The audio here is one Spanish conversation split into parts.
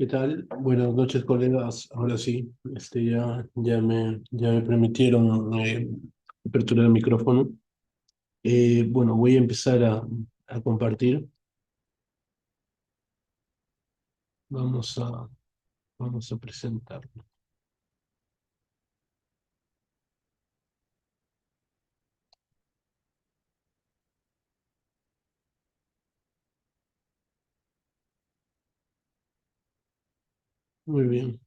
¿Qué tal? Buenas noches, colegas. Ahora sí, ya me permitieron aperturar el micrófono. Bueno, voy a empezar a compartir. Vamos a, vamos a presentarlo. Muy bien.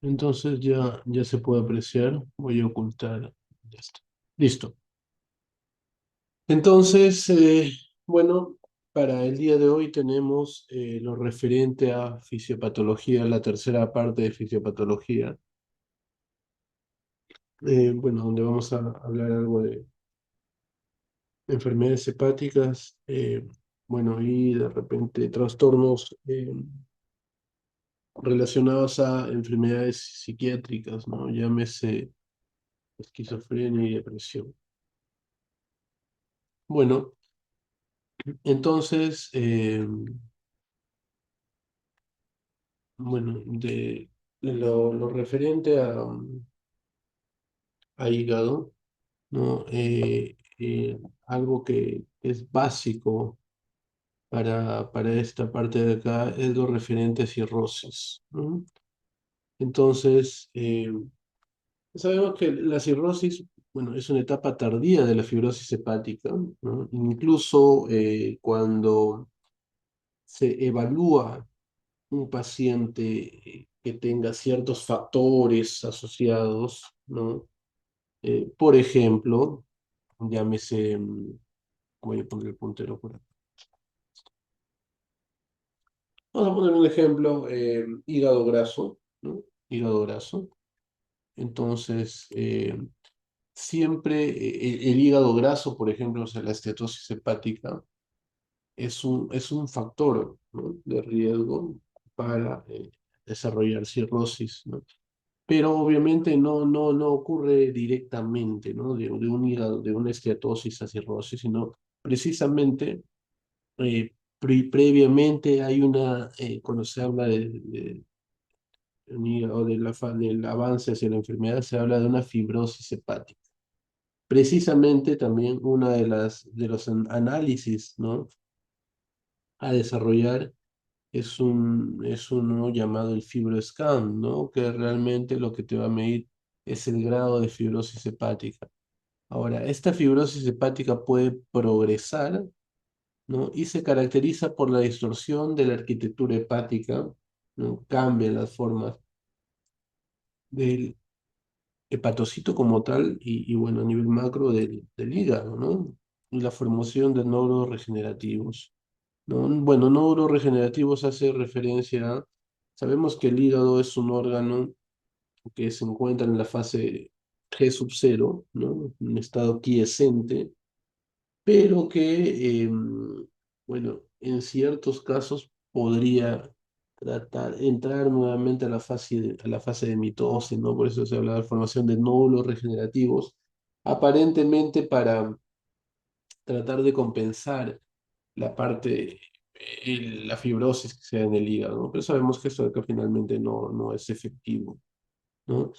Entonces ya se puede apreciar. Voy a ocultar. Ya está. Listo. Entonces, bueno, para el día de hoy tenemos lo referente a fisiopatología, la tercera parte de fisiopatología. Bueno, donde vamos a hablar algo de enfermedades hepáticas, bueno, y de repente trastornos relacionados a enfermedades psiquiátricas, ¿no? Llámese esquizofrenia y depresión. Bueno, entonces, bueno, de lo referente a hígado, ¿no? Algo que es básico para esta parte de acá es lo referente a cirrosis, ¿no? Entonces, sabemos que la cirrosis, bueno, es una etapa tardía de la fibrosis hepática, ¿no? Incluso cuando se evalúa un paciente que tenga ciertos factores asociados, ¿no? Por ejemplo, llámese, voy a poner el puntero por acá. Vamos a poner un ejemplo, hígado graso, ¿no? Hígado graso. Entonces, siempre el hígado graso, por ejemplo, o sea, la esteatosis hepática, es un factor, ¿no?, de riesgo para desarrollar cirrosis, ¿no? Pero obviamente no ocurre directamente, ¿no?, de un hígado, de una esteatosis a cirrosis, sino precisamente previamente hay cuando se habla o del avance hacia la enfermedad, se habla de una fibrosis hepática. Precisamente también una de los análisis, ¿no?, a desarrollar es uno llamado el FibroScan, ¿no?, que realmente lo que te va a medir es el grado de fibrosis hepática. Ahora, esta fibrosis hepática puede progresar, ¿no?, y se caracteriza por la distorsión de la arquitectura hepática, ¿no? Cambian las formas del hepatocito como tal bueno, a nivel macro del hígado, ¿no? Y la formación de nódulos regenerativos, ¿no? Bueno, nódulos regenerativos hace referencia a, sabemos que el hígado es un órgano que se encuentra en la fase G sub cero, ¿no? Un estado quiescente, pero que, bueno, en ciertos casos podría entrar nuevamente a la fase de mitosis, ¿no? Por eso se habla de formación de nódulos regenerativos, aparentemente para tratar de compensar la parte, la fibrosis que sea en el hígado, ¿no? Pero sabemos que esto acá finalmente no es efectivo, ¿no?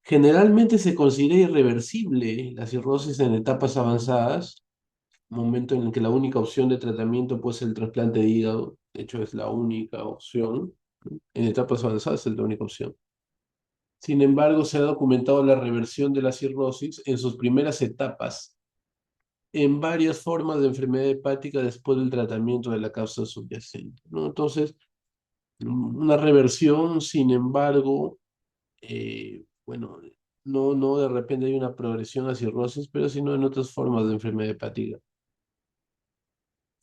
Generalmente se considera irreversible la cirrosis en etapas avanzadas, momento en el que la única opción de tratamiento puede ser el trasplante de hígado. De hecho, es la única opción, ¿no? En etapas avanzadas es la única opción. Sin embargo, se ha documentado la reversión de la cirrosis en sus primeras etapas en varias formas de enfermedad hepática después del tratamiento de la causa subyacente, ¿no? Entonces, una reversión, sin embargo, bueno, no de repente hay una progresión a cirrosis, pero sino en otras formas de enfermedad hepática.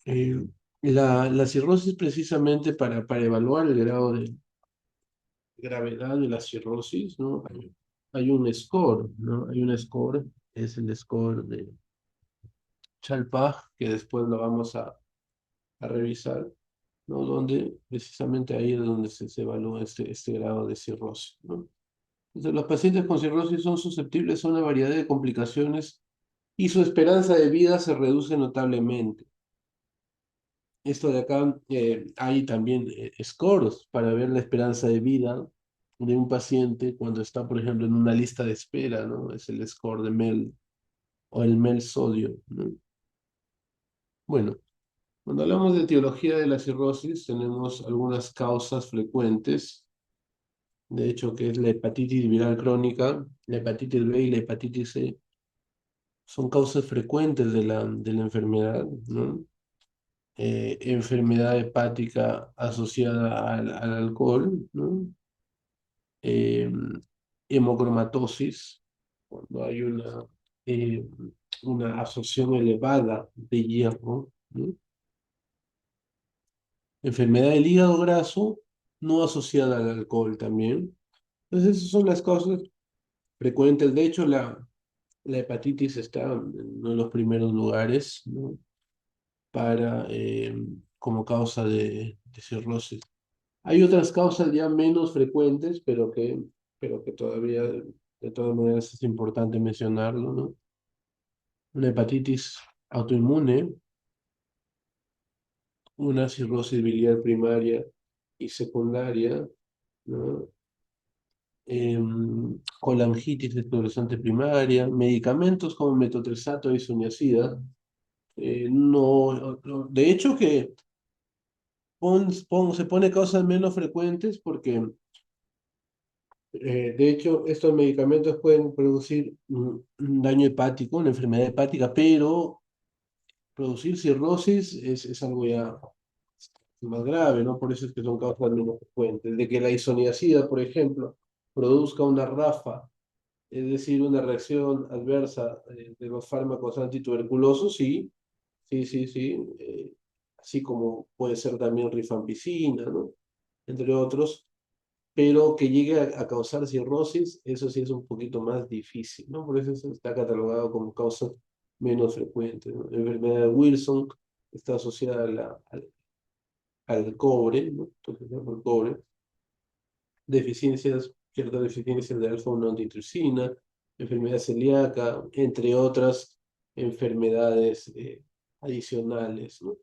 Eh, la cirrosis precisamente para evaluar el grado de gravedad de la cirrosis, ¿no? Hay un score, ¿no? Hay un score, es el score de Chalpach, que después lo vamos a revisar, ¿no? Donde precisamente ahí es donde se evalúa este grado de cirrosis, ¿no? Entonces, los pacientes con cirrosis son susceptibles a una variedad de complicaciones y su esperanza de vida se reduce notablemente. esto de acá, hay también scores para ver la esperanza de vida de un paciente cuando está, por ejemplo, en una lista de espera, ¿no? Es el score de MEL o el MEL sodio, ¿no? Bueno, cuando hablamos de etiología de la cirrosis, tenemos algunas causas frecuentes, de hecho, que es la hepatitis viral crónica, la hepatitis B y la hepatitis C, son causas frecuentes de la enfermedad, ¿no? Enfermedad hepática asociada al alcohol, ¿no? Eh, hemocromatosis, cuando hay eh, una absorción elevada de hierro, ¿no? Enfermedad del hígado graso no asociada al alcohol también. Entonces, esas son las causas frecuentes. De hecho, la hepatitis está en uno de los primeros lugares, ¿no? Para, como causa de cirrosis. Hay otras causas ya menos frecuentes, pero que todavía, de todas maneras, es importante mencionarlo, ¿no? Una hepatitis autoinmune, una cirrosis biliar primaria y secundaria, ¿no? Colangitis esclerosante primaria, medicamentos como metotrexato y isoniazida. De hecho que se pone causas menos frecuentes porque, de hecho, estos medicamentos pueden producir un daño hepático, una enfermedad hepática, pero producir cirrosis es algo ya más grave, ¿no? Por eso es que son causas menos frecuentes. De que la isoniazida, por ejemplo, produzca una RAFA, es decir, una reacción adversa de los fármacos antituberculosos, sí, sí, sí, sí. Así como puede ser también rifampicina, ¿no? Entre otros, pero que llegue a causar cirrosis, eso sí es un poquito más difícil, ¿no? Por eso está catalogado como causa menos frecuente, ¿no? La enfermedad de Wilson está asociada al cobre, ¿no? Entonces, el cobre, ciertas deficiencias de alfa-1 antitrypsina, enfermedad celíaca, entre otras enfermedades adicionales, ¿no?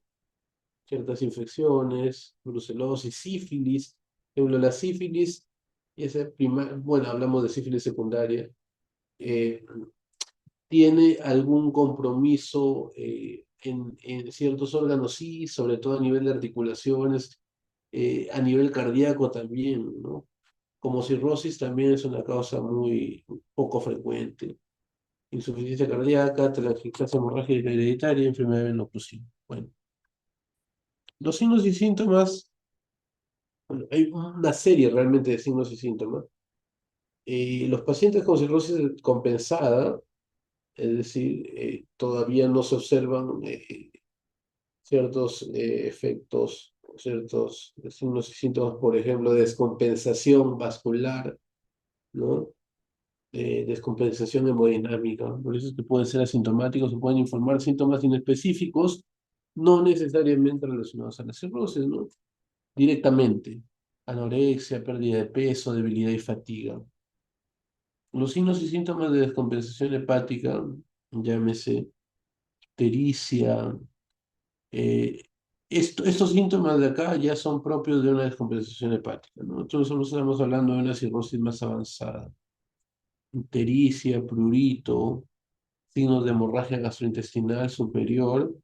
Ciertas infecciones, brucelosis, sífilis. Por ejemplo, la sífilis, bueno, hablamos de sífilis secundaria, eh, tiene algún compromiso en ciertos órganos, sí, sobre todo a nivel de articulaciones, a nivel cardíaco también, ¿no? Como cirrosis también es una causa muy poco frecuente. Insuficiencia cardíaca, telangiectasia hemorrágica hereditaria, enfermedad veno-occlusiva. Bueno, los signos y síntomas, bueno, hay una serie realmente de signos y síntomas. Los pacientes con cirrosis compensada, es decir, todavía no se observan ciertos efectos, ciertos signos y síntomas, por ejemplo, de descompensación vascular, ¿no? Descompensación hemodinámica. Por eso es que pueden ser asintomáticos, se pueden informar síntomas inespecíficos, no necesariamente relacionados a la cirrosis, ¿no? Directamente. Anorexia, pérdida de peso, debilidad y fatiga. Los signos y síntomas de descompensación hepática, llámese ictericia, eh, estos síntomas de acá ya son propios de una descompensación hepática, ¿no? Entonces solo estamos hablando de una cirrosis más avanzada. Ictericia, prurito, signos de hemorragia gastrointestinal superior,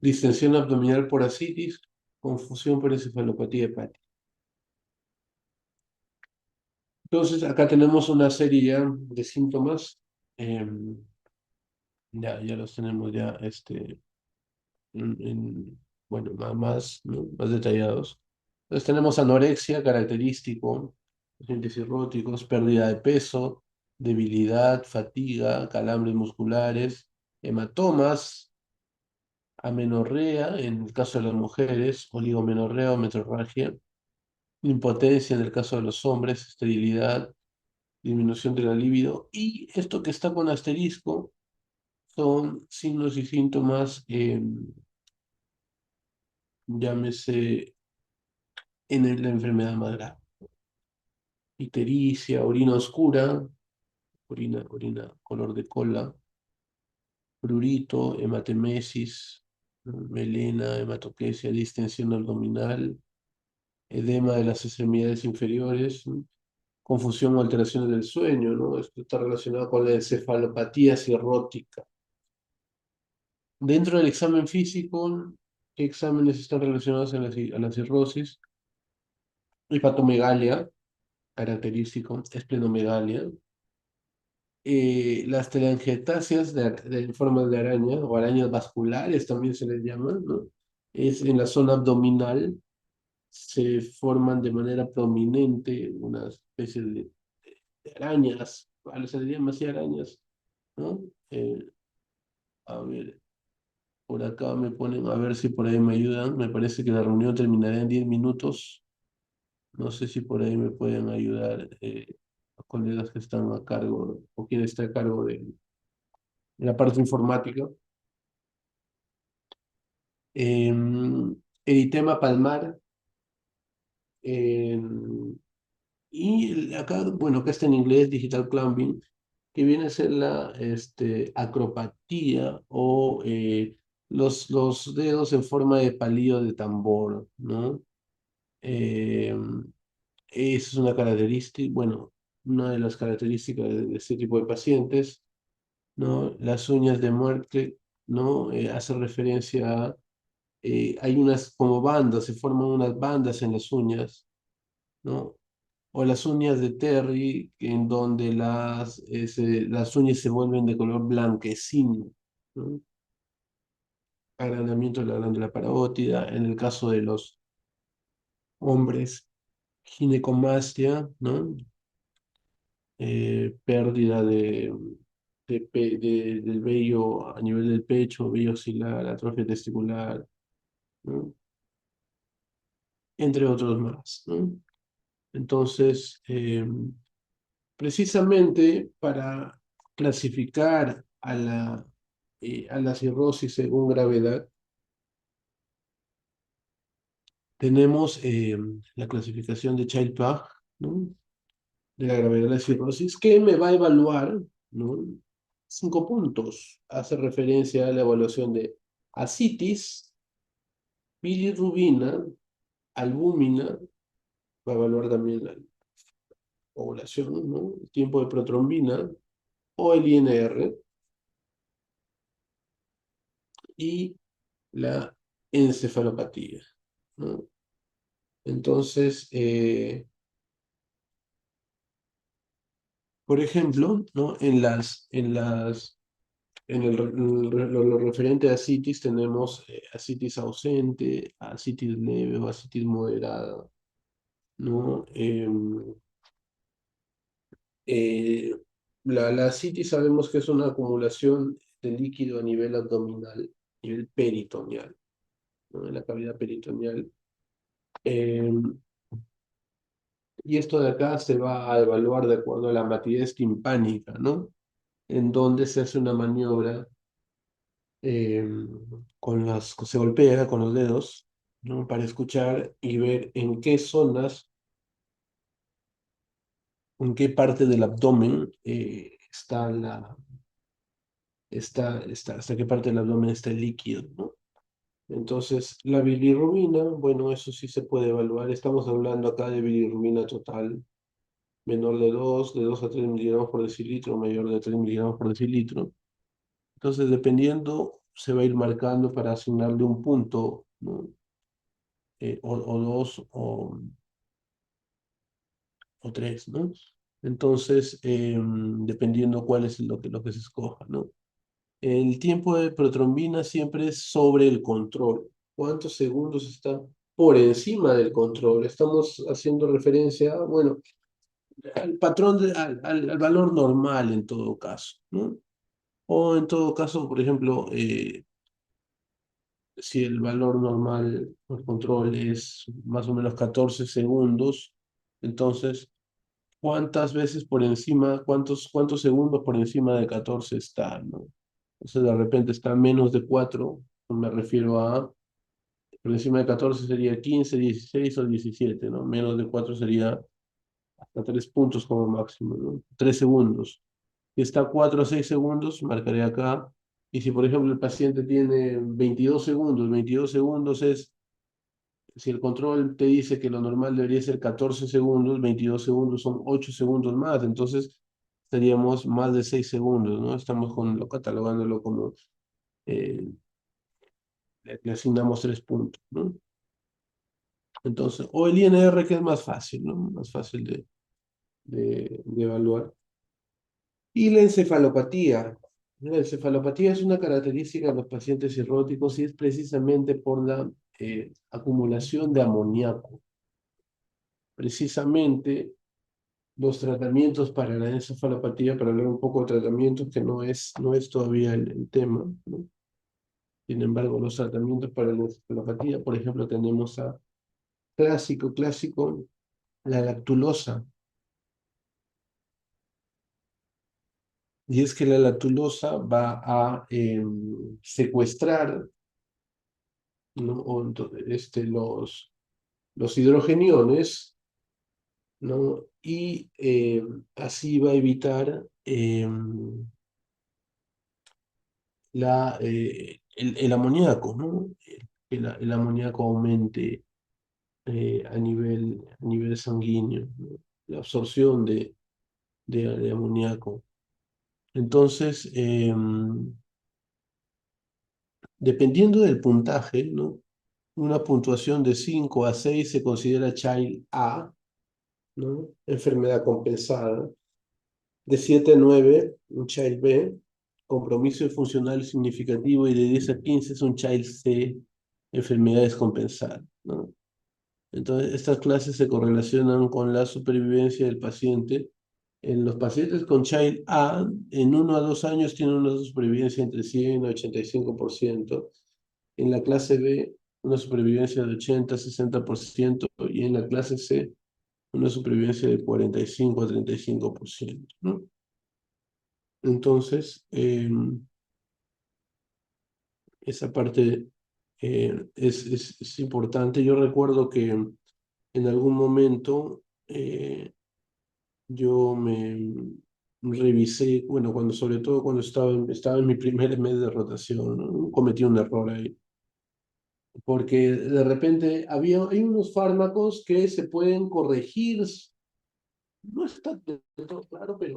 distensión abdominal por ascitis, confusión por encefalopatía hepática. Entonces, acá tenemos una serie ya de síntomas. Ya los tenemos ya bueno, más, ¿no? Más detallados. Entonces tenemos anorexia, característico, pacientes cirróticos, pérdida de peso, debilidad, fatiga, calambres musculares, hematomas, amenorrea en el caso de las mujeres, oligomenorrea o metrorragia, impotencia en el caso de los hombres, esterilidad, disminución de la libido, y esto que está con asterisco son signos y síntomas, llámese la enfermedad más grave. Ictericia, orina oscura, orina color de cola, prurito, hematemesis, melena, hematoquesia, distensión abdominal, edema de las extremidades inferiores, ¿no? Confusión o alteraciones del sueño, ¿no? Esto está relacionado con la encefalopatía cirrótica. Dentro del examen físico, ¿qué exámenes están relacionados a la cirrosis? Hepatomegalia, característico, esplenomegalia. Las telangiectasias en forma de araña o arañas vasculares también se les llama, ¿no? Es en la zona abdominal, se forman de manera prominente una especie de arañas, se les llama así arañas, ¿no? A ver, por acá me ponen, a ver si por ahí me ayudan. Me parece que la reunión terminará en 10 minutos. No sé si por ahí me pueden ayudar los colegas que están a cargo o quien está a cargo de la parte informática. Eritema palmar. Y acá, bueno, acá está en inglés, digital clumping, que viene a ser la acropatía o los dedos en forma de palillo de tambor, ¿no? Esa es una característica, bueno, una de las características de este tipo de pacientes, ¿no? Las uñas de muerte, ¿no? Hace referencia a, hay unas como bandas, se forman unas bandas en las uñas, ¿no? O las uñas de Terry, en donde las uñas se vuelven de color blanquecino, ¿no? Agrandamiento de la glándula parótida, en el caso de los hombres, ginecomastia, ¿no? Pérdida del vello a nivel del pecho, vello axilar, atrofia testicular, ¿no? Entre otros más, ¿no? Entonces, precisamente para clasificar a la cirrosis según gravedad, tenemos la clasificación de Child-Pugh, ¿no? De la gravedad de la cirrosis, que me va a evaluar, ¿no? 5 puntos. Hace referencia a la evaluación de ascitis, bilirrubina, albúmina, va a evaluar también la ovulación, ¿no? El tiempo de protrombina o el INR y la encefalopatía, ¿no? Entonces, por ejemplo, ¿no? Lo referente a ascitis tenemos ascitis ausente, ascitis leve o ascitis moderada, ¿no? Eh, la ascitis sabemos que es una acumulación de líquido a nivel abdominal, a nivel peritoneal, ¿no? En la cavidad peritoneal. Eh, y esto de acá se va a evaluar de acuerdo a la matidez timpánica, ¿no? En donde se hace una maniobra eh, se golpea con los dedos, ¿no? Para escuchar y ver en qué zonas, en qué parte del abdomen hasta qué parte del abdomen está el líquido, ¿no? Entonces, la bilirrubina, bueno, eso sí se puede evaluar. Estamos hablando acá de bilirrubina total, menor de 2 a 3 miligramos por decilitro, mayor de 3 miligramos por decilitro. Entonces, dependiendo, se va a ir marcando para asignarle un punto, ¿no? O dos o tres, ¿no? Entonces, dependiendo cuál es lo que se escoja, ¿no? El tiempo de protrombina siempre es sobre el control. ¿Cuántos segundos está por encima del control? Estamos haciendo referencia, bueno, al patrón, al valor normal en todo caso, ¿no? O en todo caso, por ejemplo, si el valor normal por control es más o menos 14 segundos, entonces cuántas veces por encima, cuántos segundos por encima de 14 está, ¿no? Entonces de repente está menos de 4, me refiero a, por encima de 14 sería 15, 16 o 17, ¿no? Menos de 4 sería hasta 3 puntos como máximo, ¿no? 3 segundos. Si está 4 o 6 segundos, marcaré acá Y si, por ejemplo, el paciente tiene 22 segundos es, si el control te dice que lo normal debería ser 14 segundos, 22 segundos son 8 segundos más, entonces estaríamos más de 6 segundos, ¿no? Estamos catalogándolo como, eh, le asignamos 3 puntos, ¿no? Entonces, o el INR, que es más fácil, ¿no? Más fácil de evaluar. Y la encefalopatía. La encefalopatía es una característica de los pacientes cirróticos y es precisamente por la acumulación de amoníaco. Precisamente los tratamientos para la encefalopatía, para hablar un poco de tratamientos, que no es todavía el tema, ¿no? Sin embargo, los tratamientos para la encefalopatía, por ejemplo, tenemos a clásico, la lactulosa. Y es que la lactulosa va a secuestrar, ¿no? Los hidrogeniones, ¿no? Y así va a evitar el amoníaco, ¿no? Que el amoníaco aumente a nivel sanguíneo, ¿no? La absorción de amoníaco. Entonces, dependiendo del puntaje, ¿no? Una puntuación de 5 a 6 se considera Child A, ¿no? Enfermedad compensada. De 7 a 9, un Child B. Compromiso funcional significativo. Y de 10 a 15 es un Child C, enfermedad descompensada, ¿no? Entonces, estas clases se correlacionan con la supervivencia del paciente. En los pacientes con Child A, en 1 a 2 años tienen una supervivencia entre 100 y 85%. En la clase B, una supervivencia de 80-60%. Y en la clase C, una supervivencia de 45-35%, ¿no? Entonces, esa parte es importante. Yo recuerdo que en algún momento yo me revisé, bueno, sobre todo cuando estaba en mi primer mes de rotación, ¿no? Cometí un error ahí, porque de repente hay unos fármacos que se pueden corregir, no está del todo claro, pero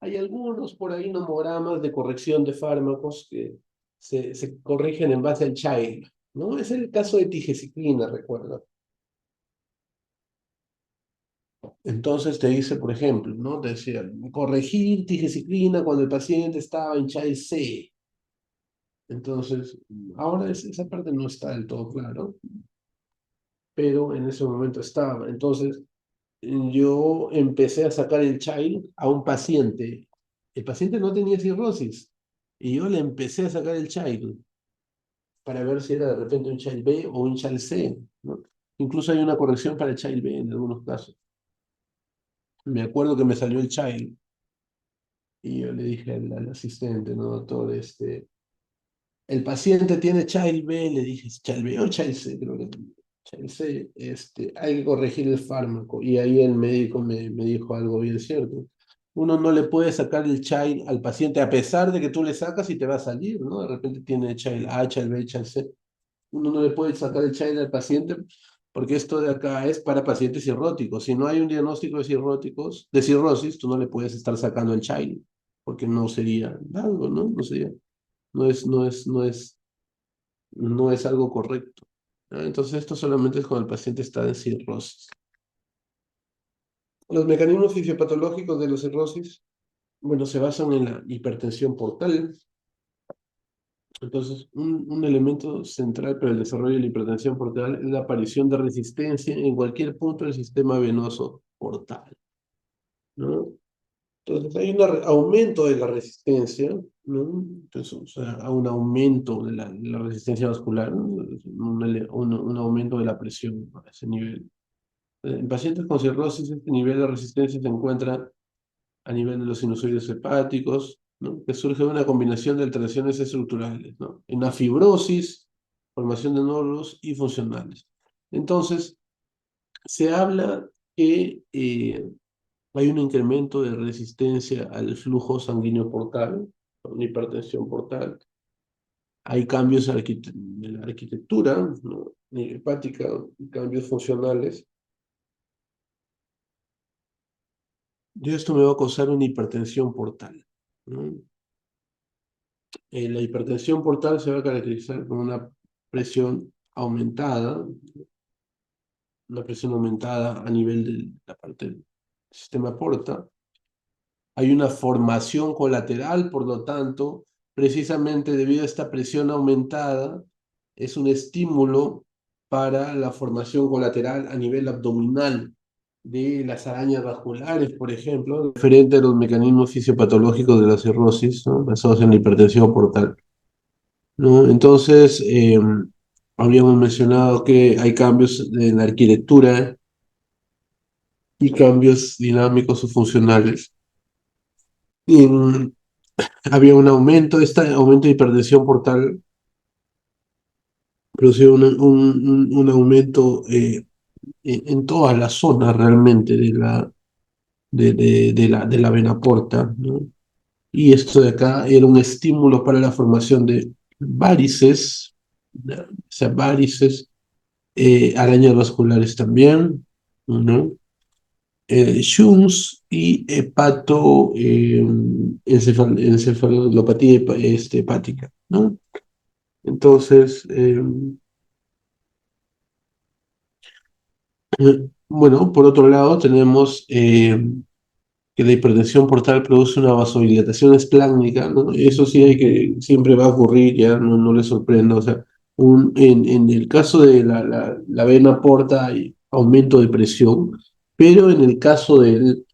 hay algunos por ahí nomogramas de corrección de fármacos que se corrigen en base al child, ¿no? Es el caso de tigecyclina, recuerdo. Entonces te dice, por ejemplo, ¿no? Te decía, corregir tigecyclina cuando el paciente estaba en child C. Entonces, ahora esa parte no está del todo claro, pero en ese momento estaba. Entonces, yo empecé a sacar el child a un paciente. El paciente no tenía cirrosis y yo le empecé a sacar el child para ver si era de repente un child B o un child C, ¿no? Incluso hay una corrección para el child B en algunos casos. Me acuerdo que me salió el child y yo le dije al asistente, ¿no, doctor? El paciente tiene Child B, le dije, Child B o Child C, creo que Child C, hay que corregir el fármaco. Y ahí el médico me dijo algo bien cierto. Uno no le puede sacar el Child al paciente a pesar de que tú le sacas y te va a salir, ¿no? De repente tiene Child A, Child B, Child C. Uno no le puede sacar el Child al paciente porque esto de acá es para pacientes cirróticos. Si no hay un diagnóstico de cirrosis, tú no le puedes estar sacando el Child porque no sería algo, ¿no? No sería, no es algo correcto. ¿Ah? Entonces, esto solamente es cuando el paciente está en cirrosis. Los mecanismos fisiopatológicos de la cirrosis, bueno, se basan en la hipertensión portal. Entonces, un elemento central para el desarrollo de la hipertensión portal es la aparición de resistencia en cualquier punto del sistema venoso portal, ¿no? Entonces, hay un aumento de la resistencia, ¿no? Entonces, o sea, a un aumento de la resistencia vascular, ¿no? Un aumento de la presión a ese nivel. En pacientes con cirrosis, este nivel de resistencia se encuentra a nivel de los sinusoides hepáticos, ¿no? Que surge de una combinación de alteraciones estructurales, ¿no? En la fibrosis, formación de nódulos y funcionales. Entonces, se habla que hay un incremento de resistencia al flujo sanguíneo portal, una hipertensión portal, Hay cambios en la arquitectura, ¿no? Hepática, cambios funcionales. Y esto me va a causar una hipertensión portal, ¿no? La hipertensión portal se va a caracterizar con aumentada, una presión aumentada a nivel de la parte del sistema porta. Hay una formación colateral, por lo tanto, precisamente debido a esta presión aumentada, es un estímulo para la formación colateral a nivel abdominal de las arañas vasculares, por ejemplo, referente a los mecanismos fisiopatológicos de la cirrosis, ¿no? Basados en la hipertensión portal, ¿no? Entonces, habíamos mencionado que hay cambios en la arquitectura y cambios dinámicos o funcionales. En había un aumento, este aumento de hipertensión portal produció un aumento en toda la zona realmente de la vena porta, ¿no? Y esto de acá era un estímulo para la formación de varices, ¿no? O sea, varices, arañas vasculares también, ¿no? Shuns y encefalopatía hepática, ¿no? Entonces, bueno, por otro lado tenemos que la hipertensión portal produce una vasodilatación espláncnica, ¿no? Eso sí hay que, siempre va a ocurrir, ya no le sorprenda, o sea, en el caso de la vena porta hay aumento de presión, pero en el caso del,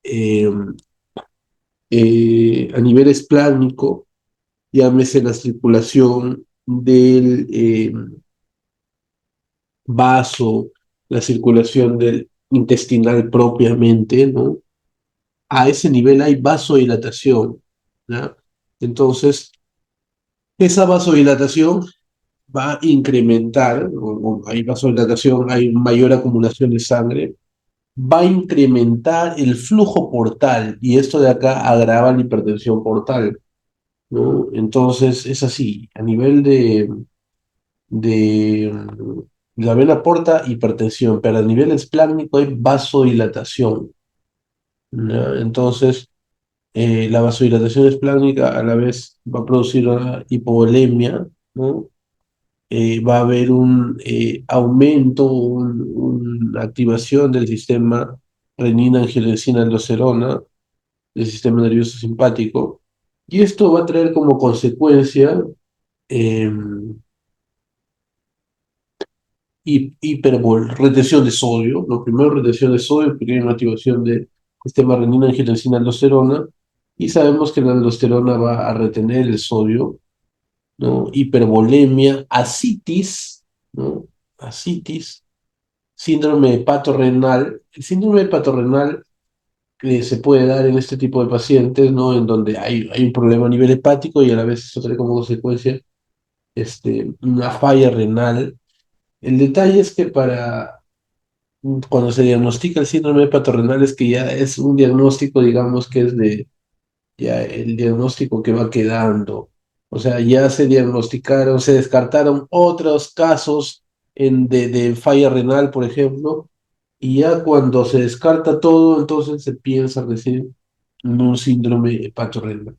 eh, a nivel espláncnico, llámese la circulación del vaso, la circulación del intestinal propiamente, ¿no? A ese nivel hay vasodilatación, ¿ya? Entonces, esa vasodilatación va a incrementar, o hay vasodilatación, hay mayor acumulación de sangre, va a incrementar el flujo portal y esto de acá agrava la hipertensión portal, ¿no? Entonces, es así, a nivel de la vena porta, hipertensión, pero a nivel espláncnico hay vasodilatación, ¿ya? Entonces, la vasodilatación espláncnica a la vez va a producir una hipovolemia, ¿no? Va a haber un aumento, una activación del sistema renina-angiotensina-aldosterona, del sistema nervioso simpático, y esto va a traer como consecuencia eh, retención de sodio, lo primero retención de sodio, porque hay una activación del sistema renina-angiotensina-aldosterona, y sabemos que la aldosterona va a retener el sodio, ¿no? Hipervolemia, ascitis, ¿no? Ascitis, síndrome hepatorrenal. El síndrome hepatorrenal se puede dar en este tipo de pacientes, ¿no? En donde hay un problema a nivel hepático y a la vez eso trae como consecuencia una falla renal. El detalle es que cuando se diagnostica el síndrome hepatorrenal es que ya es un diagnóstico, digamos, que es de ya el diagnóstico que va quedando. O sea, ya se diagnosticaron, se descartaron otros casos de falla renal, por ejemplo, y ya cuando se descarta todo, entonces se piensa recién en un síndrome hepatorrenal,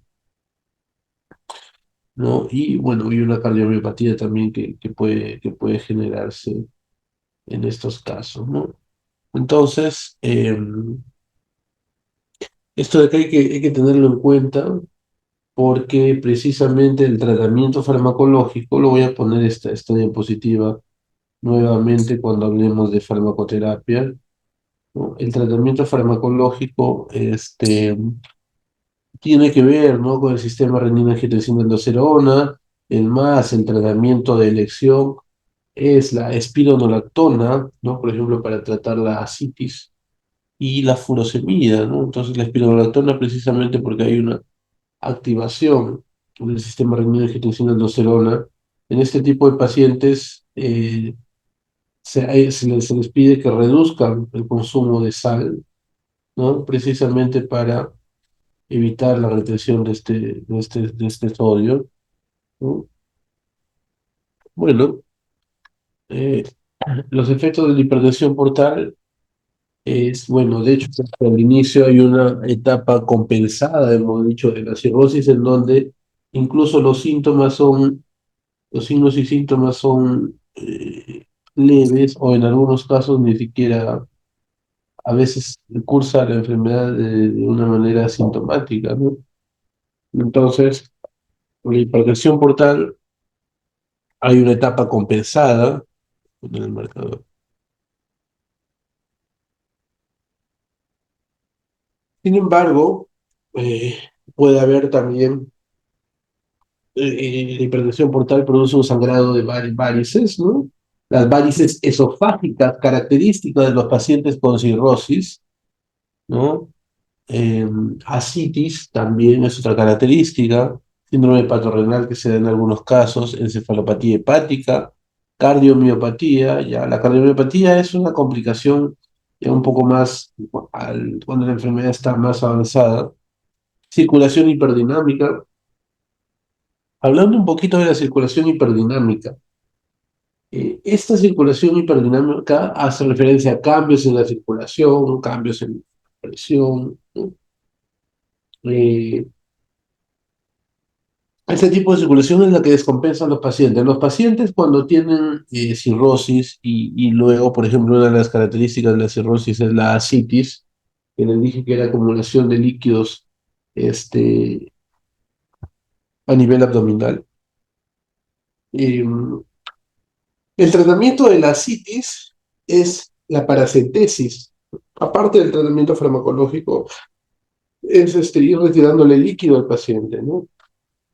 ¿no? Y bueno, y una cardiomiopatía también que puede generarse en estos casos, ¿no? Entonces, esto de acá hay que tenerlo en cuenta porque precisamente el tratamiento farmacológico, lo voy a poner esta diapositiva nuevamente cuando hablemos de farmacoterapia, ¿no? El tratamiento farmacológico tiene que ver, ¿no? Con el sistema renina-angiotensina-aldosterona, el tratamiento de elección es la espironolactona, ¿no? Por ejemplo, para tratar la ascitis y la furosemida, ¿no? Entonces la espironolactona precisamente porque hay una activación del sistema renina-angiotensina-aldosterona. En este tipo de pacientes se les pide que reduzcan el consumo de sal, ¿no? Precisamente para evitar la retención de este sodio, ¿no? Bueno, eh, los efectos de la hipertensión portal es, bueno, de hecho, al inicio hay una etapa compensada, hemos dicho, de la cirrosis, en donde incluso los signos y síntomas son leves o en algunos casos ni siquiera, a veces cursa la enfermedad de una manera asintomática, ¿no? Entonces, con la hipertensión portal hay una etapa compensada en el marcador. Sin embargo, eh, puede haber también, la hipertensión portal produce un sangrado de varices, ¿no? Las varices esofágicas, características de los pacientes con cirrosis, ¿no? Eh, Ascitis también es otra característica, síndrome patorrenal que se da en algunos casos, encefalopatía hepática, cardiomiopatía, ya la cardiomiopatía es una complicación ya un poco más cuando la enfermedad está más avanzada, circulación hiperdinamica. Hablando un poquito de la circulación hiperdinamica, esta circulación hiperdinamica hace referencia a cambios en la circulación, cambios en la presión, ¿no? Eh, Este tipo de circulación es la que descompensan los pacientes. Los pacientes cuando tienen cirrosis y luego, por ejemplo, una de las características de la cirrosis es la ascitis, que les dije que era acumulación de líquidos este, a nivel abdominal. Eh, el tratamiento de la ascitis es la paracentesis. Aparte del tratamiento farmacológico, es ir retirándole líquido al paciente, ¿no?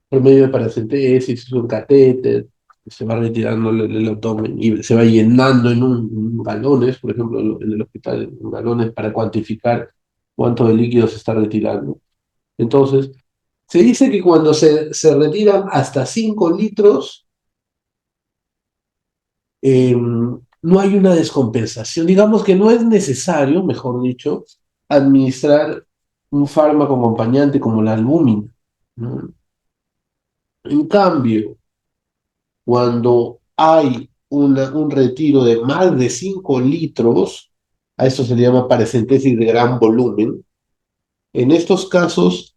Por medio de paracentesis, es un catéter, se va retirando el abdomen y se va llenando en galones, por ejemplo, en el hospital, en galones para cuantificar cuánto de líquido se está retirando. Entonces, se dice que cuando se retiran hasta 5 litros, no hay una descompensación. Digamos que no es necesario, mejor dicho, administrar un fármaco acompañante como la albúmina, ¿no? En cambio, cuando hay un retiro de más de 5 litros, a esto se le llama paracentesis de gran volumen, en estos casos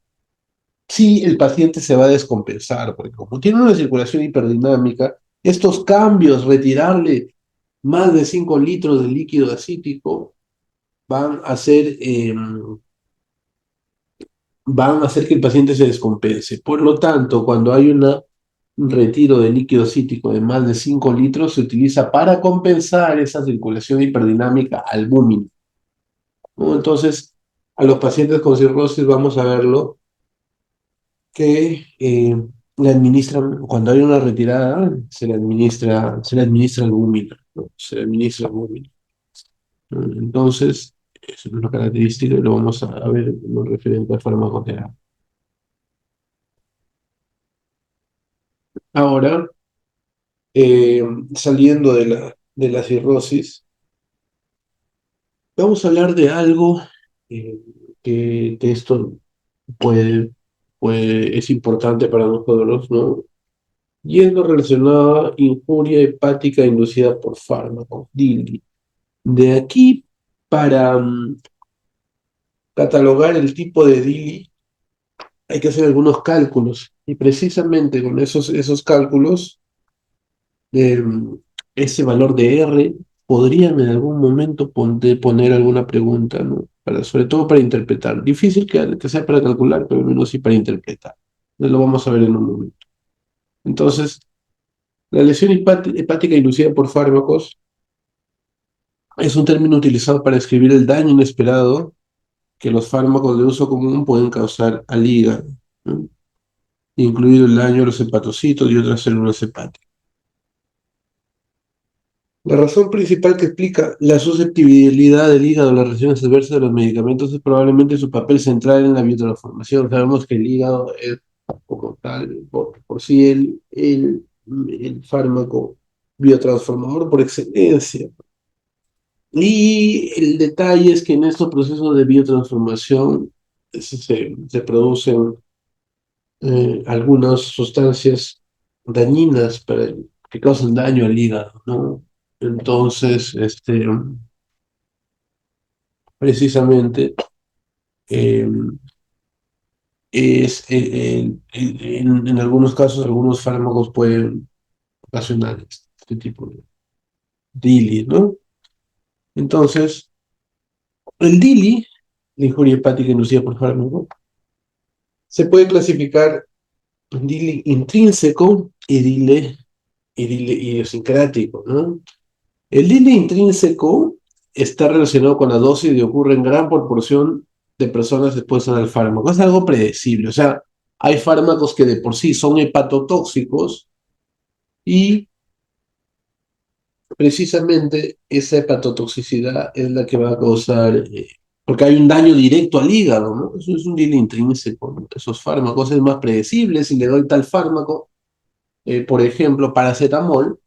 sí el paciente se va a descompensar, porque como tiene una circulación hiperdinamica, estos cambios, retirarle más de 5 litros de líquido acítico, van a hacer, van a hacer que el paciente se descompense. Por lo tanto, cuando hay un retiro de líquido cítrico de más de 5 litros, se utiliza para compensar esa circulación hiperdinamica albúmina, ¿no? Entonces, a los pacientes con cirrosis vamos a verlo que le administran, cuando hay una retirada, se le administra albúmina, ¿no? Se le administra albúmina, ¿no? Entonces, eso es una característica y lo vamos a ver en lo referente a farmacoterapia. Ahora, eh, saliendo de la cirrosis, vamos a hablar de algo eh, que esto puede, es importante para nosotros, ¿no? Y es lo relacionado a injuria hepática inducida por fármacos, DILI. De aquí, para catalogar el tipo de DILI, hay que hacer algunos cálculos. Y precisamente con esos cálculos, eh, ese valor de R, podrían en algún momento poner alguna pregunta, ¿no? Sobre todo para interpretar. Difícil que sea para calcular, pero al menos sí para interpretar. Lo vamos a ver en un momento. Entonces, la lesión hepática inducida por fármacos es un término utilizado para describir el daño inesperado que los fármacos de uso común pueden causar al hígado, ¿no? Incluido el daño a los hepatocitos y otras células hepáticas. La razón principal que explica la susceptibilidad del hígado a las reacciones adversas de los medicamentos es probablemente su papel central en la biotransformación. Sabemos que el hígado es, como tal, por sí, el fármaco biotransformador por excelencia. Y el detalle es que en estos procesos de biotransformación se producen algunas sustancias dañinas para él. que causan daño al hígado, ¿no? Entonces, precisamente, eh, en algunos casos, algunos fármacos pueden ocasionar este tipo de DILI, ¿no? Entonces, el DILI, la injuria hepática inducida por fármaco, se puede clasificar en DILI intrínseco y DILI idiosincrático, ¿no? El DILI intrínseco está relacionado con la dosis y ocurre en gran proporción de personas expuestas al fármaco. Es algo predecible, o sea, hay fármacos que de por sí son hepatotóxicos y precisamente esa hepatotoxicidad es la que va a causar, porque hay un daño directo al hígado, ¿no? Eso es un DILI intrínseco, ¿no? Esos fármacos es más predecible, si le doy tal fármaco, por ejemplo, paracetamol,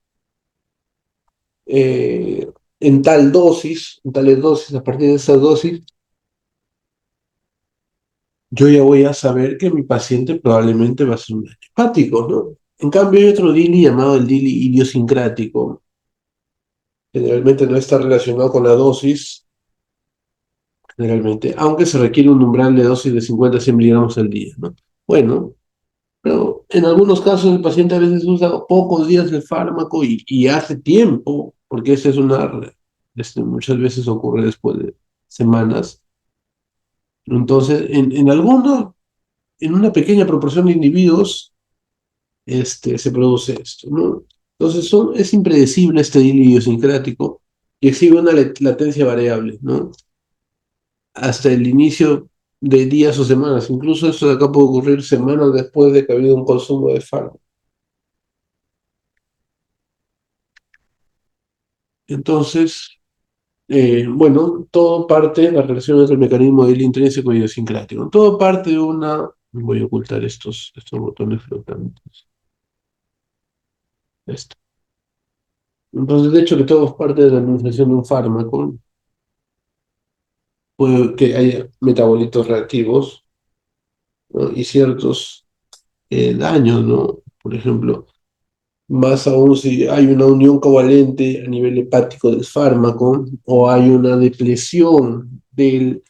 eh, en tal dosis, en tales dosis, a partir de esa dosis, yo ya voy a saber que mi paciente probablemente va a ser un daño hepático, ¿no? En cambio, hay otro DILI llamado el DILI idiosincrático. Generalmente no está relacionado con la dosis, generalmente, aunque se requiere un umbral de dosis de 50 a 100 miligramos al día, ¿no? Bueno, pero en algunos casos el paciente a veces usa pocos días de fármaco y hace tiempo, porque esa es muchas veces ocurre después de semanas. Entonces, en una pequeña proporción de individuos, se produce esto, ¿no? Entonces es impredecible este hilo idiosincrático y exhibe una latencia variable, ¿no? Hasta el inicio de días o semanas. Incluso esto de acá puede ocurrir semanas después de que ha habido un consumo de fármaco. Entonces, bueno, todo parte, la relación entre el mecanismo del intrínseco y idiosincrático. Todo parte de una... Voy a ocultar estos botones flotantes. Esto. Entonces, de hecho, que todo parte de la administración de un fármaco. Puede que haya metabolitos reactivos, ¿no? Y ciertos daños, ¿no? Por ejemplo, más aún si hay una unión covalente a nivel hepático del fármaco o hay una depresión del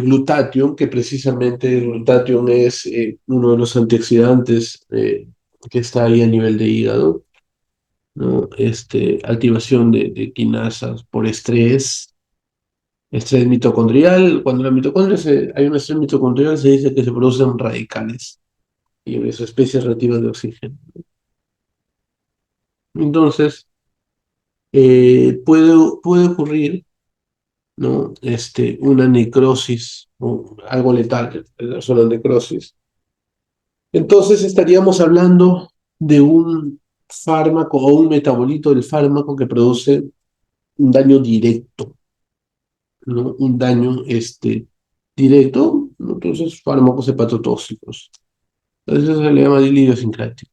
glutatión, que precisamente el glutatión es uno de los antioxidantes que está ahí a nivel de hígado, ¿no? Activación de quinasas por estrés mitocondrial. Cuando hay un estrés mitocondrial, se dice que se producen radicales y eso, especies reactivas de oxígeno. Entonces, puede ocurrir, ¿no? Una necrosis, o algo letal, la sola necrosis. Entonces, estaríamos hablando de un fármaco o un metabolito del fármaco que produce un daño directo, ¿no? Un daño directo, ¿no? Entonces, fármacos hepatotóxicos. Entonces, eso se le llama idiosincrático.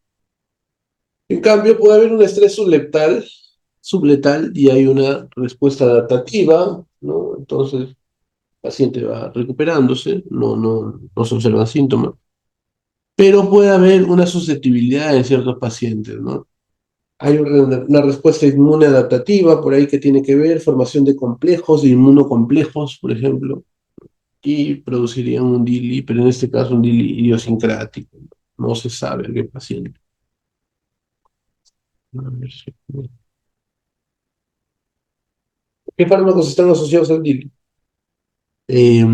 En cambio, puede haber un estrés subletal y hay una respuesta adaptativa, ¿no? Entonces, el paciente va recuperándose, no se observan síntomas, pero puede haber una susceptibilidad en ciertos pacientes, ¿no? Hay una respuesta inmune adaptativa por ahí que tiene que ver, formación de complejos, de inmunocomplejos, por ejemplo, y producirían un DILI, pero en este caso un DILI idiosincrático. No se sabe a qué paciente. A ver ¿qué fármacos están asociados al DILI? Eh,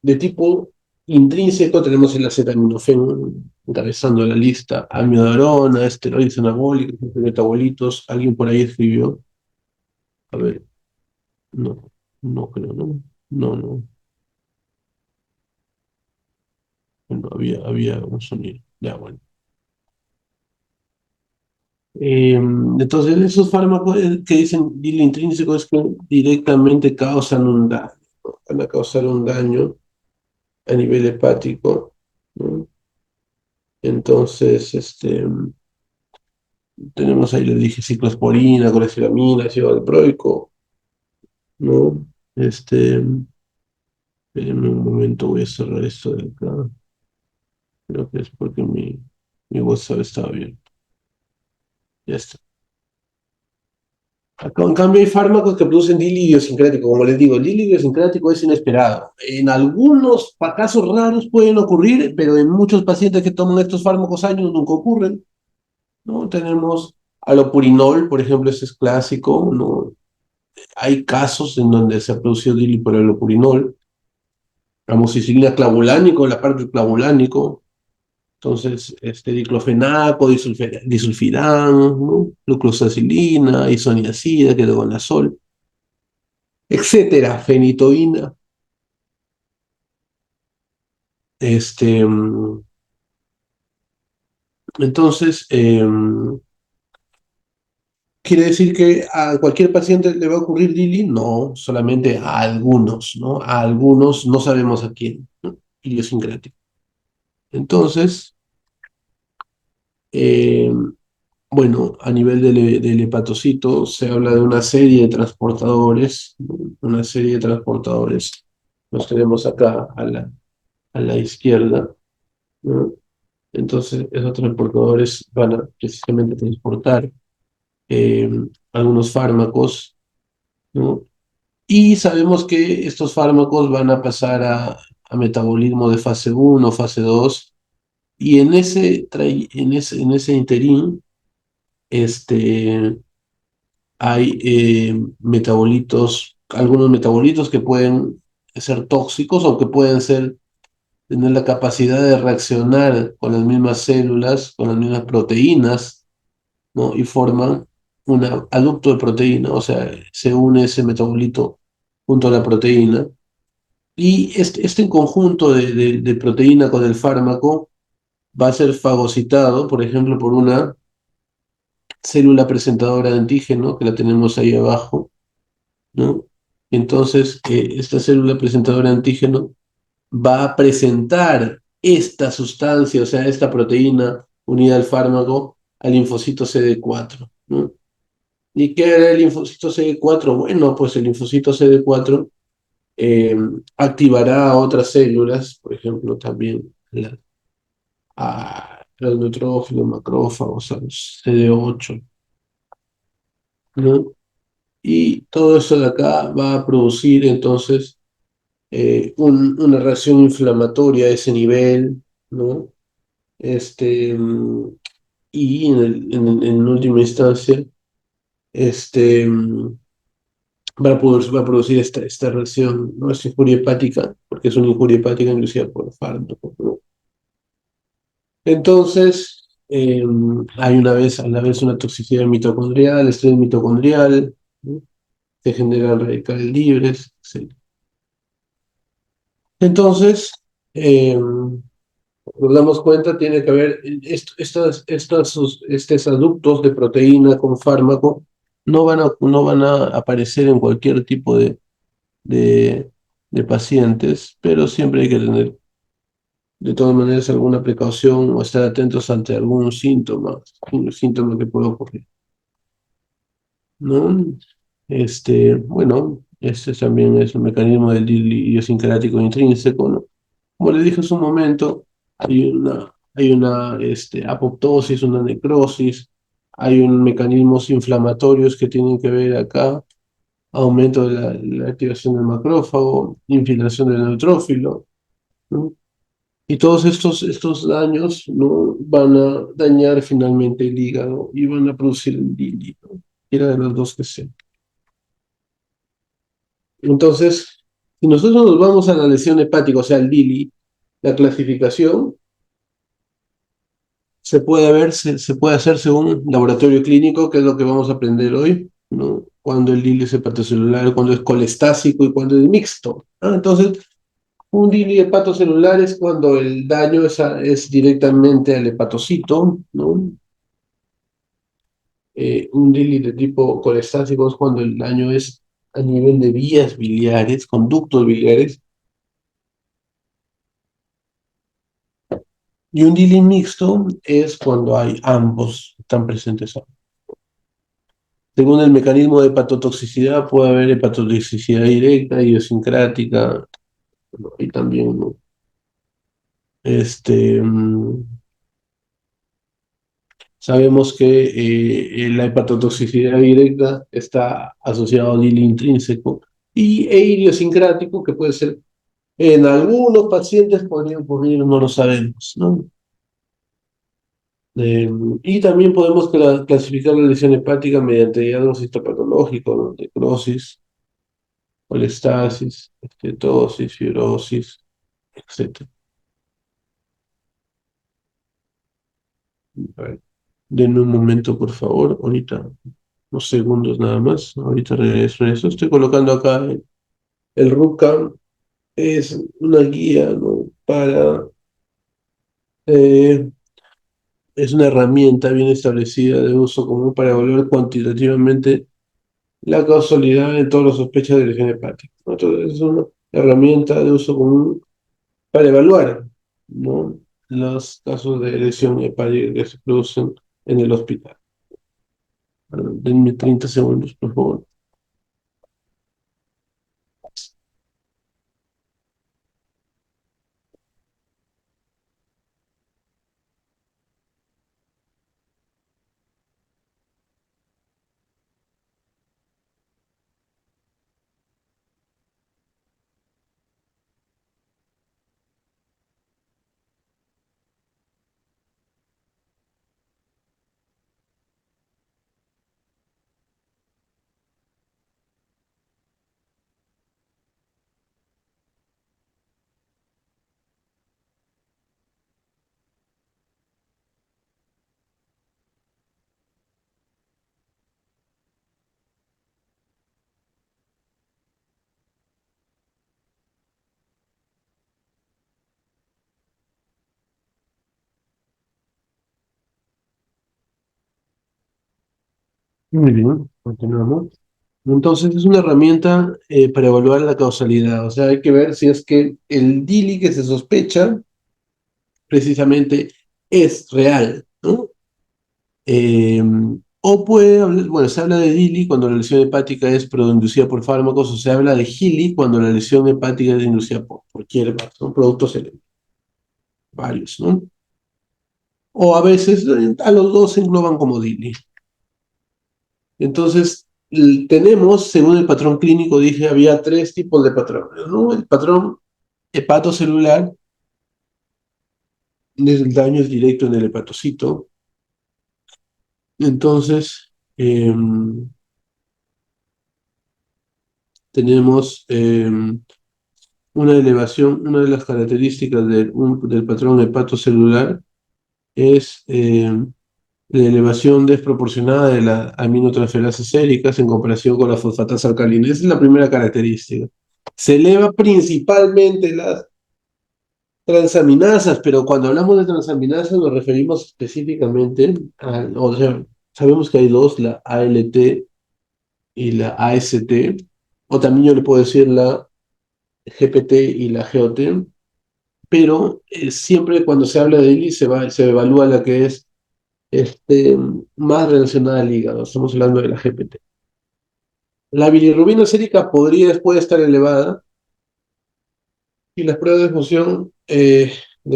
de tipo intrínseco tenemos el acetaminofén encabezando la lista, amiodarona, esteroides anabólicos, metabolitos. Alguien por ahí escribió. A ver, no, no creo, no. No, no, no había un sonido. Ya, bueno. Entonces, esos fármacos que dicen DIL intrínseco es que directamente causan un daño, ¿no? Van a causar un daño a nivel hepático, ¿no? Entonces, tenemos ahí, le dije, ciclosporina, coleseramina, ácido valproico, ¿no? Espérenme un momento, voy a cerrar esto de acá. Creo que es porque mi WhatsApp estaba bien. Ya está. Acá, en cambio, hay fármacos que producen DIL idiosincrático. Como les digo, el DIL idiosincrático es inesperado. En algunos casos raros pueden ocurrir, pero en muchos pacientes que toman estos fármacos años nunca ocurren, ¿no? Tenemos alopurinol, por ejemplo, ese es clásico, ¿no? Hay casos en donde se ha producido DIL por alopurinol. Amoxicilina clavulánico, la parte del clavulánico. Entonces, diclofenaco, disulfirán, ¿no? Glucosacilina, isoniazida, ketoconazol, etcétera, fenitoína. Este, mm, entonces, ¿quiere decir que a cualquier paciente le va a ocurrir DILI? No, solamente a algunos, ¿no? A algunos no sabemos a quién, ¿no? Idiosincrático. Entonces, eh, bueno, a nivel del hepatocito se habla de una serie de transportadores, ¿no? Una serie de transportadores. Los tenemos acá a la izquierda, ¿no? Entonces, esos transportadores van a precisamente transportar eh, algunos fármacos, ¿no? Y sabemos que estos fármacos van a pasar a metabolismo de fase uno, fase 2, y en ese interín, este, hay metabolitos, algunos metabolitos que pueden ser tóxicos o que pueden tener la capacidad de reaccionar con las mismas células, con las mismas proteínas, ¿no? Y forman un aducto de proteína, o sea, se une ese metabolito junto a la proteína. Y este conjunto de proteína con el fármaco va a ser fagocitado, por ejemplo, por una célula presentadora de antígeno, que la tenemos ahí abajo, ¿no? Entonces, esta célula presentadora de antígeno va a presentar esta sustancia, o sea, esta proteína unida al fármaco, al linfocito CD4, ¿no? ¿Y qué era el linfocito CD4? Bueno, pues el linfocito CD4 eh, activará a otras células, por ejemplo, también a los neutrófilos, macrófagos, a los CD8, ¿no? Y todo esto de acá va a producir entonces una reacción inflamatoria a ese nivel, ¿no? Este, mm, y en última instancia, este, mm, va a producir esta reacción, ¿no? Es injuria hepática, porque es una injuria hepática inducida por fármaco, ¿no? Entonces, hay a la vez una toxicidad mitocondrial, estrés mitocondrial, ¿no? Se generan radicales libres, etc. Entonces, eh, nos damos cuenta, tiene que haber estos aductos de proteína con fármaco, no van a aparecer en cualquier tipo de, de pacientes, pero siempre hay que tener de todas maneras alguna precaución o estar atentos ante algún síntoma, un síntoma que pueda ocurrir, ¿no? Bueno, este también es un mecanismo del idiosincrático intrínseco, ¿no? Como le dije hace un momento, hay una apoptosis, una necrosis, hay un mecanismos inflamatorios que tienen que ver acá, aumento de la activación del macrófago, infiltración del neutrófilo, ¿no? Y todos estos daños, ¿no? Van a dañar finalmente el hígado y van a producir el DILI, ¿no? Cualquiera de los dos que sea. Entonces, si nosotros nos vamos a la lesión hepática, o sea, el DILI, la clasificación se puede hacer según laboratorio clínico, que es lo que vamos a aprender hoy, ¿no? Cuando el DILI es hepatocelular, cuando es colestásico y cuando es mixto. Entonces, un DILI hepatocelular es cuando el daño es directamente al hepatocito, ¿no? Un DILI de tipo colestático es cuando el daño es a nivel de vías biliares, conductos biliares, y un DILI mixto es cuando hay ambos, están presentes. Según el mecanismo de hepatotoxicidad, puede haber hepatotoxicidad directa, idiosincrática, ¿no? Y también, ¿no? Este, sabemos que la hepatotoxicidad directa está asociada a DIL intrínseco e idiosincrático, que puede ser en algunos pacientes podría ocurrir, no lo sabemos, ¿no? Y también podemos clasificar la lesión hepática mediante hallazgos histopatológicos, ¿no? Necrosis, colestasis, estetosis, fibrosis, etcétera. A ver, denme un momento, por favor, ahorita, unos segundos nada más, ahorita regreso a eso. Estoy colocando acá el RUCAM, es una guía, ¿no? Eh, es una herramienta bien establecida de uso común para evaluar cuantitativamente la causalidad en todas las sospechas de lesión hepática, ¿no? Entonces, es una herramienta de uso común para evaluar, ¿no? Los casos de lesión hepática que se producen en el hospital. Bueno, denme 30 segundos, por favor. Muy bien, continuamos. Entonces, es una herramienta para evaluar la causalidad. O sea, hay que ver si es que el DILI que se sospecha precisamente es real, ¿no? Eh, o puede hablar, bueno, se habla de DILI cuando la lesión hepática es inducida por fármacos, o se habla de GILI cuando la lesión hepática es inducida por hierbas, ¿no? Productos varios, ¿no? O a veces a los dos se engloban como DILI. Entonces, tenemos, según el patrón clínico, dije, había tres tipos de patrones, ¿no? El patrón hepatocelular, el daño es directo en el hepatocito. Entonces, tenemos una elevación, una de las características del patrón hepatocelular es la elevación desproporcionada de las aminotransferases séricas en comparación con la fosfatasa alcalina. Esa es la primera característica. Se eleva principalmente las transaminasas, pero cuando hablamos de transaminasas nos referimos específicamente o sea, sabemos que hay dos, la ALT y la AST, o también yo le puedo decir la GPT y la GOT, pero siempre cuando se habla de ILI se evalúa la que es más relacionada al hígado, estamos hablando de la GPT. La bilirrubina sérica puede estar elevada y las pruebas de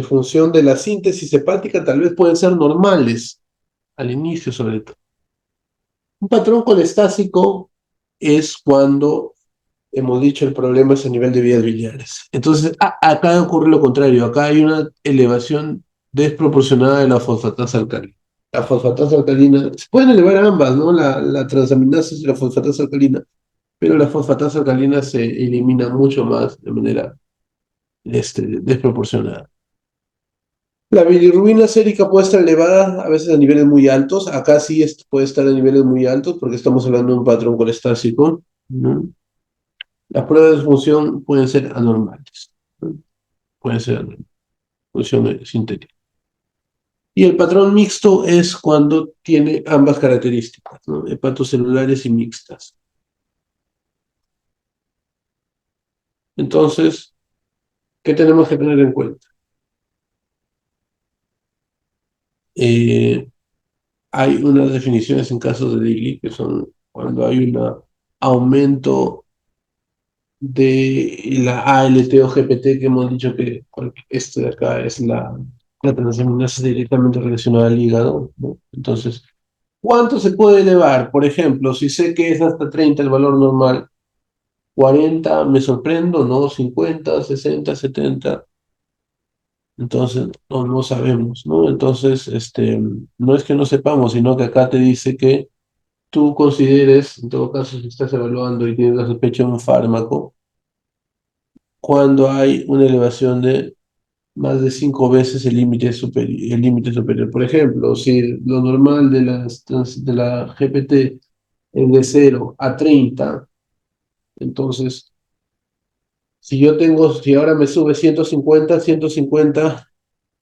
función de la síntesis hepática tal vez pueden ser normales, al inicio sobre todo. Un patrón colestásico es cuando, hemos dicho, el problema es a nivel de vías biliares. Entonces, acá ocurre lo contrario, acá hay una elevación desproporcionada de la fosfatasa alcalina. La fosfatasa alcalina, se pueden elevar ambas, ¿no? La transaminasa y la fosfatasa alcalina, pero la fosfatasa alcalina se elimina mucho más de manera desproporcionada. La bilirrubina sérica puede estar elevada a veces a niveles muy altos. Acá sí puede estar a niveles muy altos porque estamos hablando de un patrón colestásico, ¿no? Las pruebas de función pueden ser anormales, ¿no? Pueden ser anormales, función sintética. Y el patrón mixto es cuando tiene ambas características, ¿no? Hepatocelulares y mixtas. Entonces, ¿qué tenemos que tener en cuenta? Eh, Hay unas definiciones en casos de Dili que son cuando hay un aumento de la ALT o GPT que hemos dicho que este de acá es la transaminasa directamente relacionada al hígado, ¿no? Entonces, ¿cuánto se puede elevar? Por ejemplo, si sé que es hasta 30 el valor normal, 40 me sorprendo, ¿no? 50, 60, 70. Entonces, no sabemos, ¿no? Entonces, no es que no sepamos, sino que acá te dice que tú consideres, en todo caso, si estás evaluando y tienes la sospecha de un fármaco, cuando hay una elevación de más de 5 veces el límite superior. Por ejemplo, si lo normal de la GPT es de 0 a 30, entonces, si ahora me sube 150,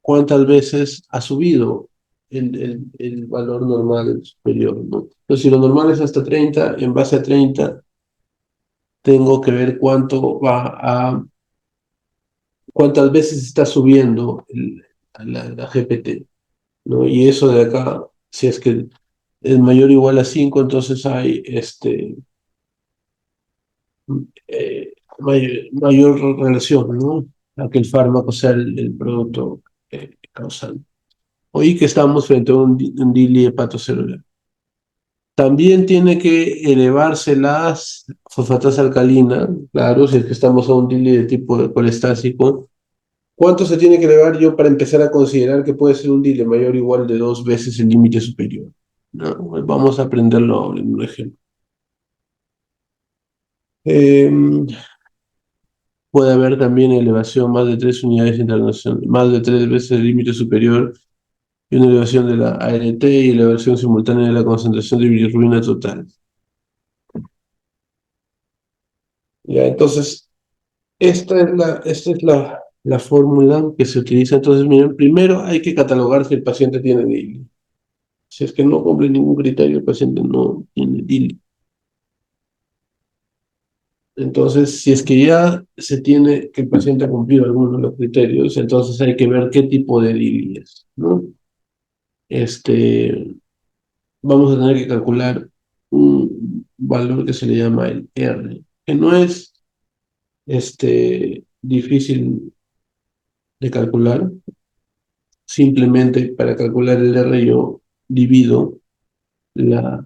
¿cuántas veces ha subido el valor normal superior, ¿no? Entonces, si lo normal es hasta 30, en base a 30, tengo que ver cuántas veces está subiendo la GPT, ¿no? Y eso de acá, si es que es mayor o igual a 5, entonces hay mayor relación, ¿no? A que el fármaco sea el producto causal. Oí que estamos frente a un DILI hepatocelular. También tiene que elevarse las fosfatasa alcalina, claro, si es que estamos a un DILI de tipo colestásico. ¿Cuánto se tiene que elevar yo para empezar a considerar que puede ser un DILE mayor o igual de 2 veces el límite superior? ¿No? Pues vamos a aprenderlo ahora en un ejemplo. Em, Puede haber también elevación más de 3 unidades internacionales, más de 3 veces el límite superior y una elevación de la ALT y elevación simultánea de la concentración de bilirrubina total. Ya, entonces, esta es la fórmula que se utiliza. Entonces, miren, primero hay que catalogar si el paciente tiene DILI. Si es que no cumple ningún criterio, el paciente no tiene DILI. Entonces, si es que ya se tiene que el paciente ha cumplido algunos de los criterios, entonces hay que ver qué tipo de DILI es, ¿no? Este, Vamos a tener que calcular un valor que se le llama el R, que no es difícil de calcular. Simplemente para calcular el R yo divido la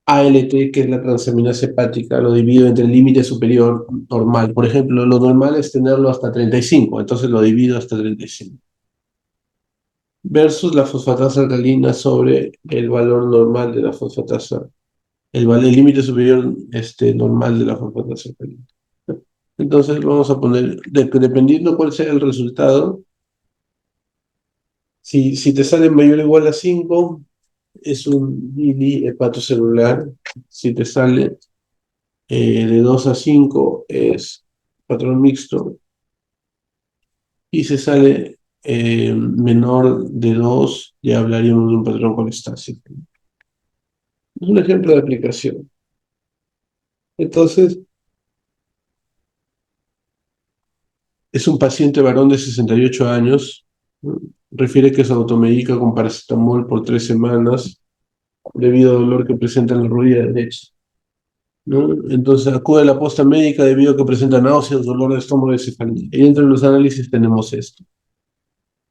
ALT, que es la transaminasa hepática, lo divido entre el límite superior normal. Por ejemplo, lo normal es tenerlo hasta 35, entonces lo divido hasta 35. Versus la fosfatasa alcalina sobre el valor normal de la fosfatasa, el límite superior normal de la fosfatasa alcalina. Entonces vamos a poner, dependiendo cuál sea el resultado, si te sale mayor o igual a 5 es un DILI hepatocelular. Si te sale de 2 a 5 es patrón mixto. Y si sale menor de 2 ya hablaríamos de un patrón colestásico. Es un ejemplo de aplicación. Entonces, es un paciente varón de 68 años. ¿No? Refiere que se automedica con paracetamol por 3 semanas debido al dolor que presenta en la rodilla derecha, ¿no? Entonces acude a la posta médica debido a que presenta náuseas, dolor de estómago y cefalea. Y entre los análisis tenemos esto.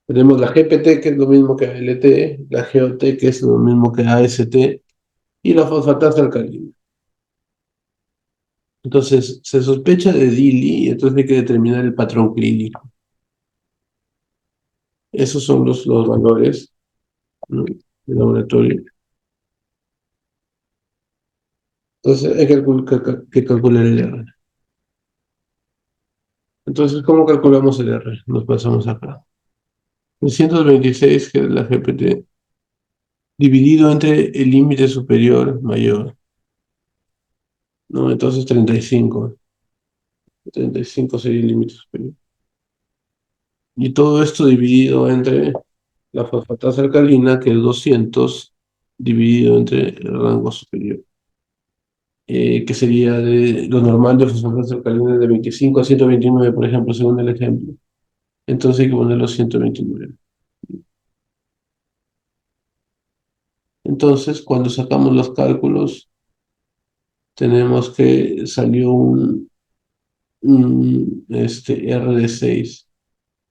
Tenemos la GPT, que es lo mismo que ALT, la GOT, que es lo mismo que AST, y la fosfatasa alcalina. Entonces, se sospecha de DILI y entonces hay que determinar el patrón clínico. Esos son los valores, ¿no?, del laboratorio. Entonces, hay que calcular el R. Entonces, ¿cómo calculamos el R? Nos pasamos acá. 326, que es la GPT, dividido entre el límite superior mayor, ¿no? Entonces 35. 35 sería el límite superior. Y todo esto dividido entre la fosfatasa alcalina, que es 200, dividido entre el rango superior, que sería de lo normal de fosfatasa alcalina de 25 a 129, por ejemplo, según el ejemplo. Entonces hay que poner los 129. Entonces, cuando sacamos los cálculos, tenemos que salió un RD6.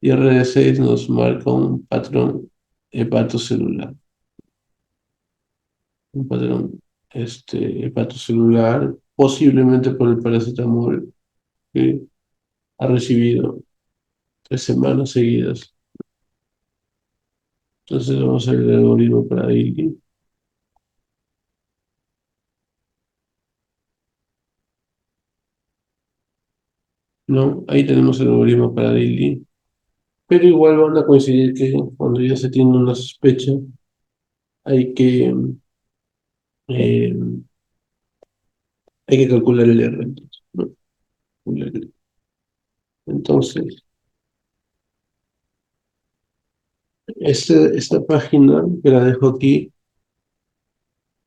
Y RD6 nos marca un patrón hepatocelular. Un patrón hepatocelular, posiblemente por el paracetamol que ha recibido 3 semanas seguidas. Entonces vamos a ver el algoritmo para Dilgy. ¿No? Ahí tenemos el algoritmo para Dilgy. Pero igual van a coincidir que cuando ya se tiene una sospecha, hay que, eh, hay que calcular el R. ¿No? Entonces, esta página que la dejo aquí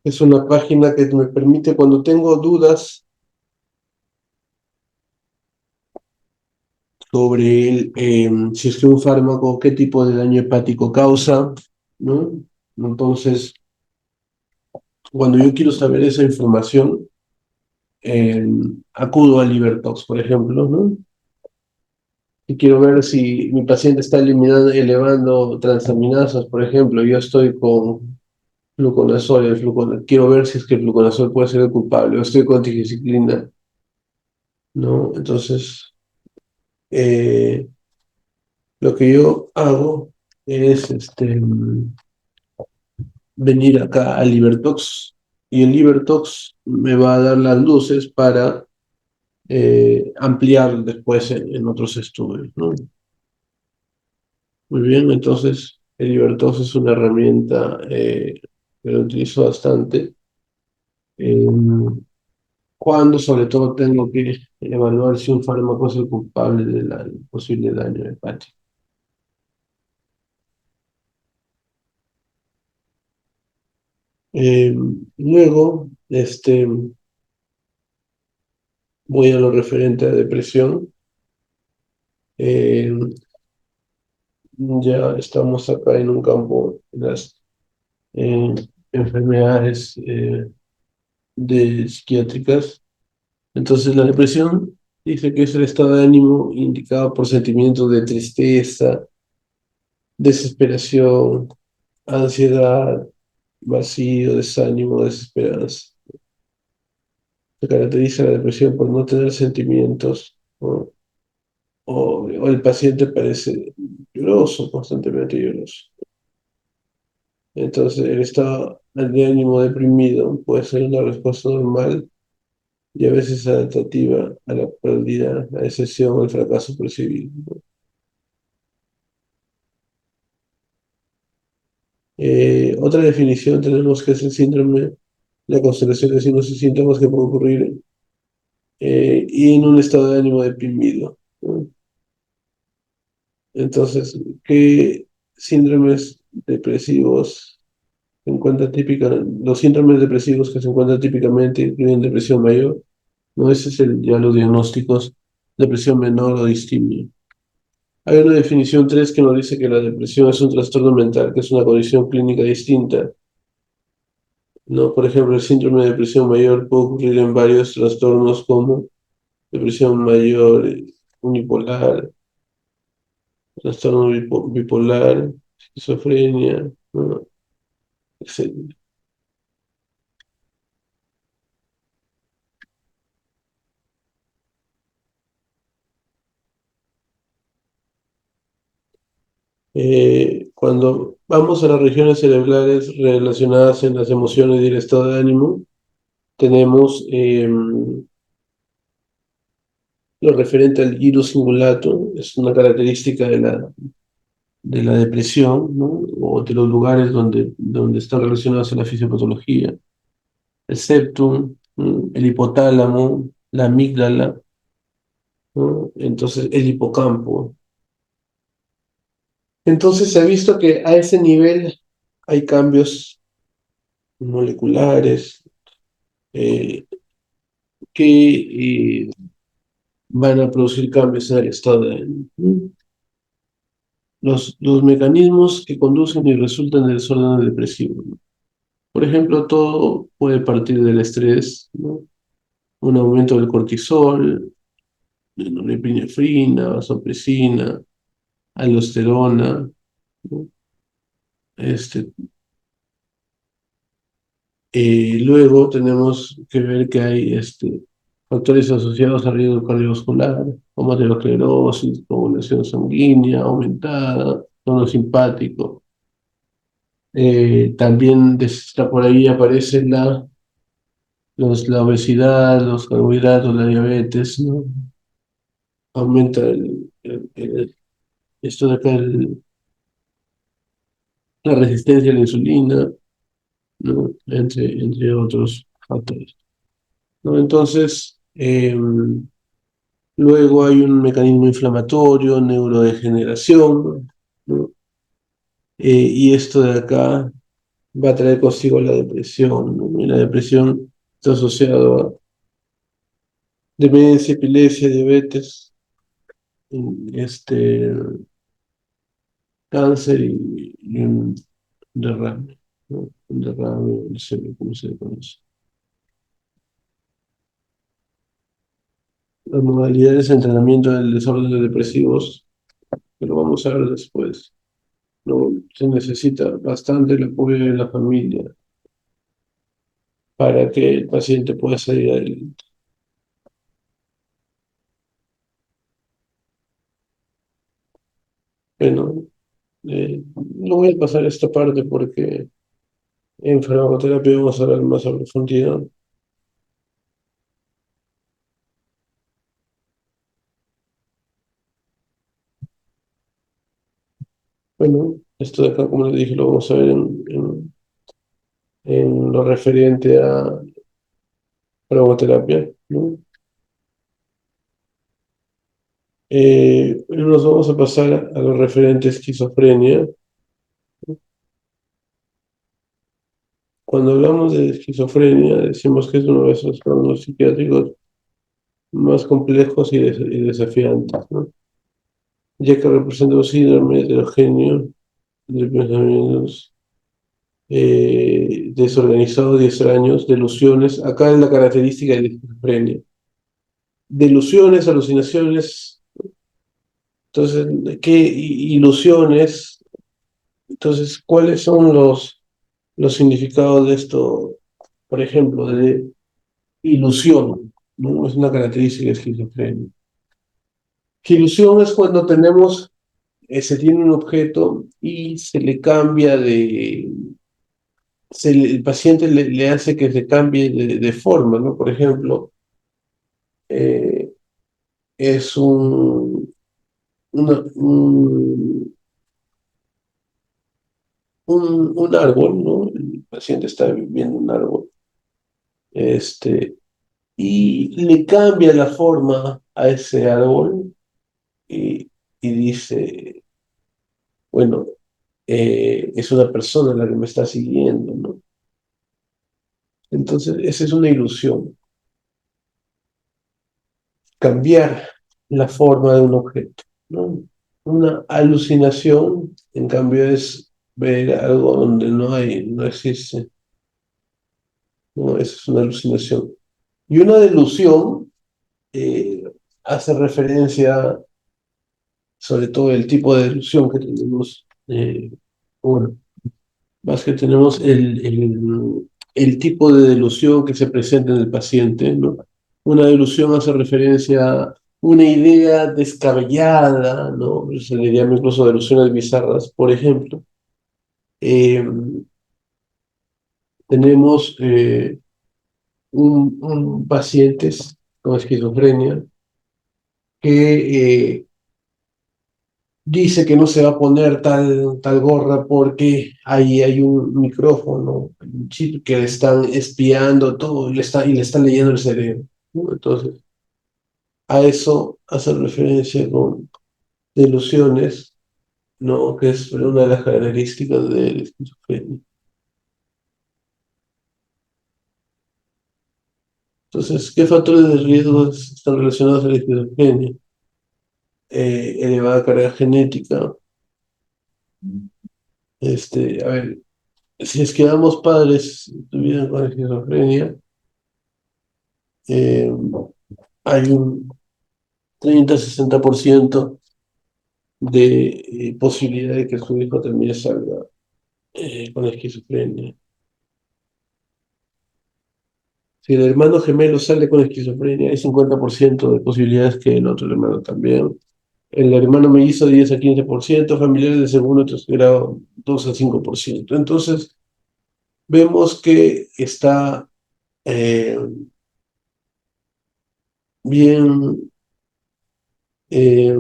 es una página que me permite, cuando tengo dudas sobre si es que un fármaco, qué tipo de daño hepático causa, ¿no? Entonces, cuando yo quiero saber esa información, eh, acudo a Libertox, por ejemplo, ¿no? Y quiero ver si mi paciente está elevando transaminasas, por ejemplo, yo estoy con fluconazol, quiero ver si es que el fluconazol puede ser el culpable, o estoy con tigecyclina, ¿no? Entonces, eh, lo que yo hago es venir acá a Libertox y el Libertox me va a dar las luces para ampliar después en otros estudios, ¿no? Muy bien, entonces el Libertox es una herramienta que lo utilizo bastante eh, cuando sobre todo tengo que evaluar si un fármaco es el culpable del posible daño hepático. Eh, Luego, voy a lo referente a depresión. Eh, ya estamos acá en un campo de las eh, enfermedades psiquiátricas. Entonces, la depresión dice que es el estado de ánimo indicado por sentimientos de tristeza, desesperación, ansiedad, vacío, desánimo, desesperanza. Se caracteriza la depresión por no tener sentimientos, ¿no? O el paciente parece lloroso, constantemente lloroso. Entonces, el estado de ánimo deprimido puede ser una respuesta normal y a veces adaptativa a la pérdida, la decepción o el fracaso percibido, ¿no? Otra definición tenemos que es el síndrome, la constelación de signos y síntomas que puede ocurrir y en un estado de ánimo deprimido, ¿no? Entonces, ¿qué síndromes depresivos se encuentran típicos? Los síndromes depresivos que se encuentran típicamente incluyen depresión mayor, ¿no? Ese es ya los diagnósticos, depresión menor o distimia. Hay una definición 3 que nos dice que la depresión es un trastorno mental, que es una condición clínica distinta, ¿no? Por ejemplo, el síndrome de depresión mayor puede ocurrir en varios trastornos como depresión mayor unipolar, trastorno bipolar, esquizofrenia, ¿no? Etcétera. Cuando vamos a las regiones cerebrales relacionadas en las emociones y el estado de ánimo, tenemos lo referente al giro cingulato, es una característica de la depresión, ¿no? O de los lugares donde están relacionados a la fisiopatología. El septum, ¿no? El hipotálamo, la amígdala, ¿no? Entonces el hipocampo. Entonces se ha visto que a ese nivel hay cambios moleculares eh, que van a producir cambios en el estado de ánimo, ¿no? Los mecanismos que conducen y resultan del desorden depresivo, ¿no? Por ejemplo, todo puede partir del estrés, ¿no? Un aumento del cortisol, norepinefrina, vasopresina, aldosterona, ¿no? Este, Luego tenemos que ver que hay factores asociados a riesgo cardiovascular, como aterosclerosis, coagulación sanguínea aumentada, tono simpático. También está por ahí aparece la obesidad, los carbohidratos, la diabetes, ¿no? Aumenta esto de acá, la resistencia a la insulina, ¿no? Entre otros factores, ¿no? Entonces, luego hay un mecanismo inflamatorio, neurodegeneración, ¿no? Y esto de acá va a traer consigo la depresión, ¿no? Y la depresión está asociada a demencia, epilepsia, diabetes, este, cáncer y un derrame, ¿no? Un derrame, no sé cómo se le conoce. Las modalidades de entrenamiento del desorden de depresivos, que lo vamos a ver después, ¿no? Se necesita bastante el apoyo de la familia para que el paciente pueda salir adelante. Bueno, no voy a pasar esta parte porque en farmacoterapia vamos a hablar más a profundidad. Bueno, esto de acá, como les dije, lo vamos a ver en lo referente a farmacoterapia, ¿no? Nos vamos a pasar a lo referente a esquizofrenia. Cuando hablamos de esquizofrenia, decimos que es uno de esos trastornos psiquiátricos más complejos y desafiantes, ¿no? Ya que representa un síndrome heterogéneo de pensamientos desorganizados y extraños, delusiones. Acá es la característica de la esquizofrenia. Delusiones, alucinaciones. Entonces, ¿qué ilusiones? Entonces, ¿cuáles son los significados de esto? Por ejemplo, de ilusión, ¿no? Es una característica de esquizofrenia. Que ilusión es cuando se tiene un objeto y se le cambia el paciente le hace que se cambie de forma, ¿no? Por ejemplo, eh, es una- un, un árbol, ¿no? El paciente está viendo un árbol, y le cambia la forma a ese árbol y dice, bueno, es una persona la que me está siguiendo, ¿no? Entonces, esa es una ilusión, cambiar la forma de un objeto, ¿no? Una alucinación, en cambio, es ver algo donde no existe, ¿no? Esa es una alucinación. Y una delusión eh, hace referencia, sobre todo, el tipo de delusión que tenemos, bueno, más que tenemos el tipo de delusión que se presenta en el paciente, ¿no? Una delusión hace referencia a una idea descabellada, ¿no? Se le llama incluso delusiones bizarras. Por ejemplo, eh, tenemos un paciente con esquizofrenia que dice que no se va a poner tal gorra porque ahí hay un micrófono, un chip que le están espiando todo y le están leyendo el cerebro, ¿no? Entonces, a eso hace referencia con delusiones, ¿no? Que es una de las características de la esquizofrenia. Entonces, ¿qué factores de riesgo están relacionados a la esquizofrenia? Elevada carga genética. A ver, si es que ambos padres tuvieran con esquizofrenia, eh, hay un 30-60% de posibilidad de que su hijo también salga con esquizofrenia. Si el hermano gemelo sale con esquizofrenia, hay 50% de posibilidades que el otro hermano también. El hermano mellizo 10-15%, familiares de segundo y tercer grado 2-5%. Entonces, vemos que está eh, bien eh,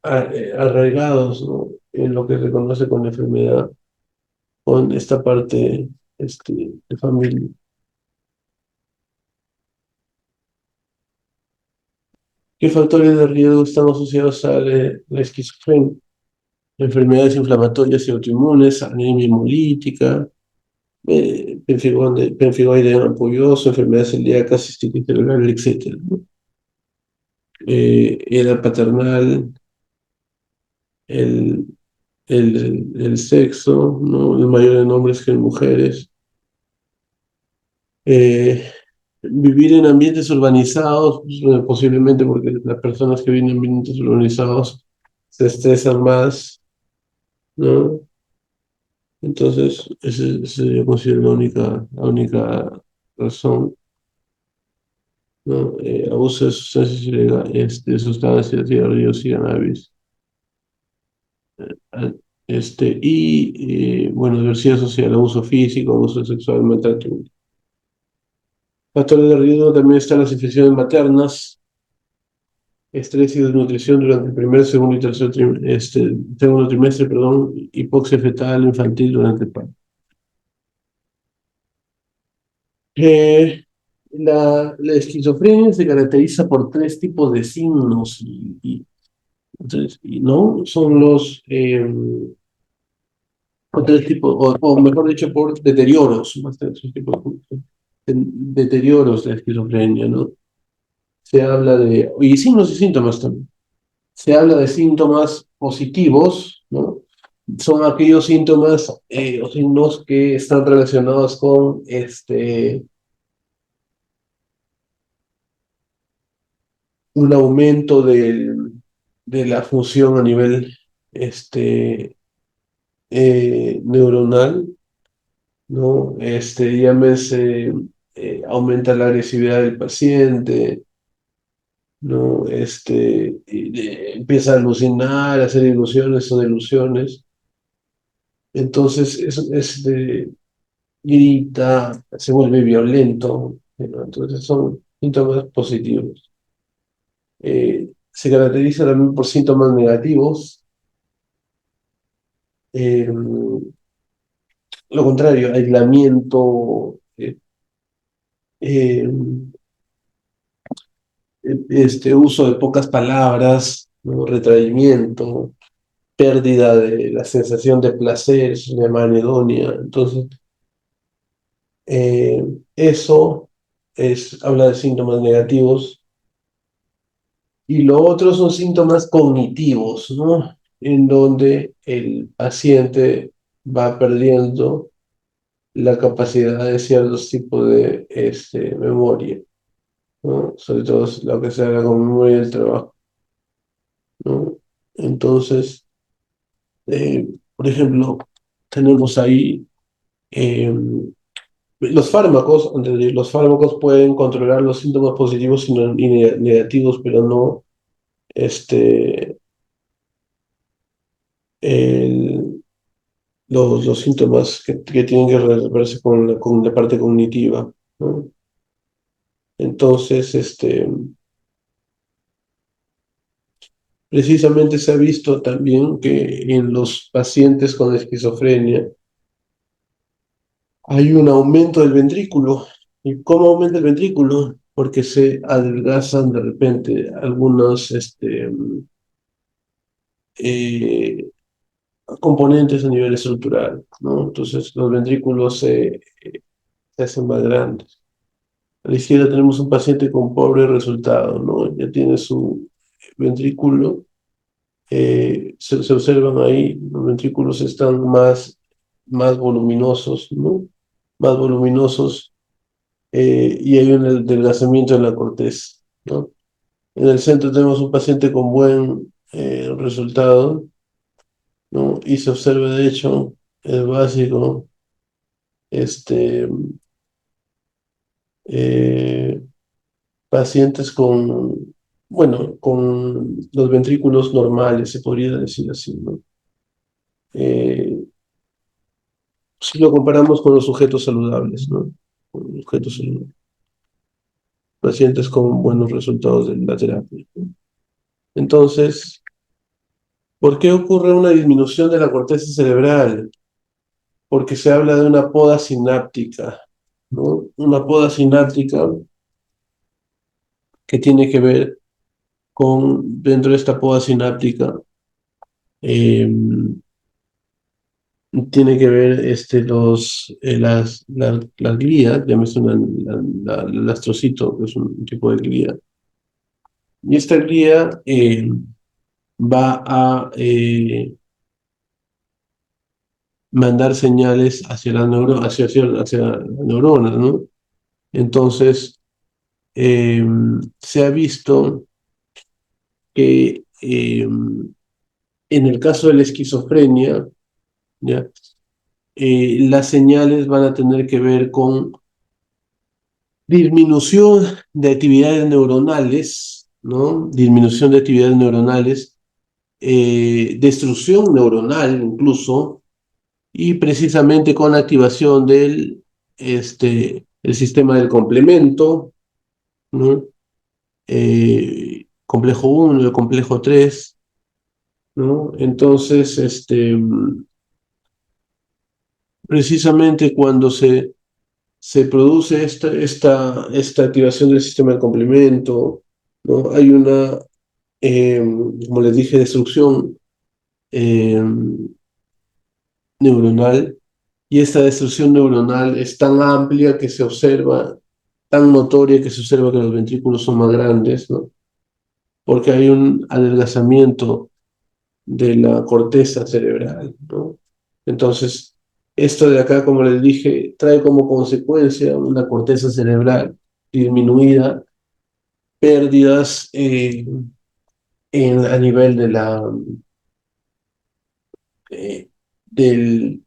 arraigados, ¿no?, en lo que se conoce con la enfermedad, con esta parte de familia. ¿Qué factores de riesgo están asociados a la esquizofrenia? Enfermedades inflamatorias y autoinmunes, anemia hemolítica, pemfigoide ampulloso, enfermedad celíaca, cistitis cerebral, etc., ¿no? Edad paternal, el, el sexo, ¿no?, el mayor en hombres que en mujeres. Eh, Vivir en ambientes urbanizados, pues, posiblemente porque las personas que viven en ambientes urbanizados se estresan más, ¿no? Entonces, esa yo considero la única razón, ¿no? Abuso de sustancias sustancias, cigarrillos y cannabis. Ah, bueno, diversidad social, abuso físico, abuso sexual, maltrato. Factores de riesgo también están las infecciones maternas, estrés y desnutrición durante el primer, segundo y tercer segundo trimestre, perdón, hipoxia fetal infantil durante el parto. Eh, la esquizofrenia se caracteriza por tres tipos de signos ¿no? Son o tres tipos, o mejor dicho, por deterioros, más de esos tipos deterioros de esquizofrenia, ¿no? Se habla y signos y síntomas también. Se habla de síntomas positivos, ¿no? Son aquellos síntomas o signos que están relacionados con un aumento de la función a nivel este, neuronal, ¿no? Llámese, aumenta la agresividad del paciente, ¿no? Empieza a alucinar, a hacer ilusiones o delusiones. Entonces, grita, se vuelve violento, ¿no? Entonces, son síntomas positivos. Se caracteriza también por síntomas negativos. Eh, lo contrario, aislamiento, eh, uso de pocas palabras, ¿no? Retraimiento, pérdida de la sensación de placer, eso se llama anedonia. Entonces, eh, eso habla de síntomas negativos. Y lo otro son síntomas cognitivos, ¿no? En donde el paciente va perdiendo la capacidad de ciertos tipos de memoria, ¿no? Sobre todo lo que se habla con memoria del trabajo, ¿no? Entonces, por ejemplo, tenemos ahí eh, los fármacos pueden controlar los síntomas positivos y negativos, pero no el- los síntomas que tienen que resolverse con la parte cognitiva, ¿no? Entonces, precisamente se ha visto también que en los pacientes con esquizofrenia hay un aumento del ventrículo. ¿Y cómo aumenta el ventrículo? Porque se adelgazan de repente algunos eh, componentes a nivel estructural, ¿no? Entonces los ventrículos se hacen más grandes. A la izquierda tenemos un paciente con pobre resultado, ¿no? Ya tiene su ventrículo, se observan ahí, los ventrículos están más voluminosos, ¿no? Más voluminosos, y hay un adelgazamiento en la corteza, ¿no? En el centro tenemos un paciente con buen resultado, ¿no? Y se observa, de hecho, el básico, este, eh, pacientes con, bueno, con los ventrículos normales, se podría decir así, ¿no? Eh, si lo comparamos con los sujetos saludables, ¿no? Con los sujetos saludables, pacientes con buenos resultados de la terapia, ¿no? Entonces, ¿por qué ocurre una disminución de la corteza cerebral? Porque se habla de una poda sináptica, ¿no? Una poda sináptica que tiene que ver con, dentro de esta poda sináptica, eh, tiene que ver las glías, llámese el astrocito, que es un tipo de glía, y esta glía va a mandar señales hacia hacia las neuronas, ¿no? Entonces, se ha visto que en el caso de la esquizofrenia, ¿ya? Las señales van a tener que ver con disminución de actividades neuronales, ¿no? Disminución de actividades neuronales, destrucción neuronal incluso, y precisamente con la activación el sistema del complemento, ¿no? Complejo uno, el complejo 3, ¿no? Entonces, precisamente cuando se produce esta activación del sistema del complemento, ¿no? Hay una, eh, como les dije, destrucción eh, neuronal, y esta destrucción neuronal es tan amplia que se observa, tan notoria que se observa que los ventrículos son más grandes, ¿no? Porque hay un adelgazamiento de la corteza cerebral, ¿no? Entonces, esto de acá, como les dije, trae como consecuencia una corteza cerebral disminuida, pérdidas a nivel eh, del,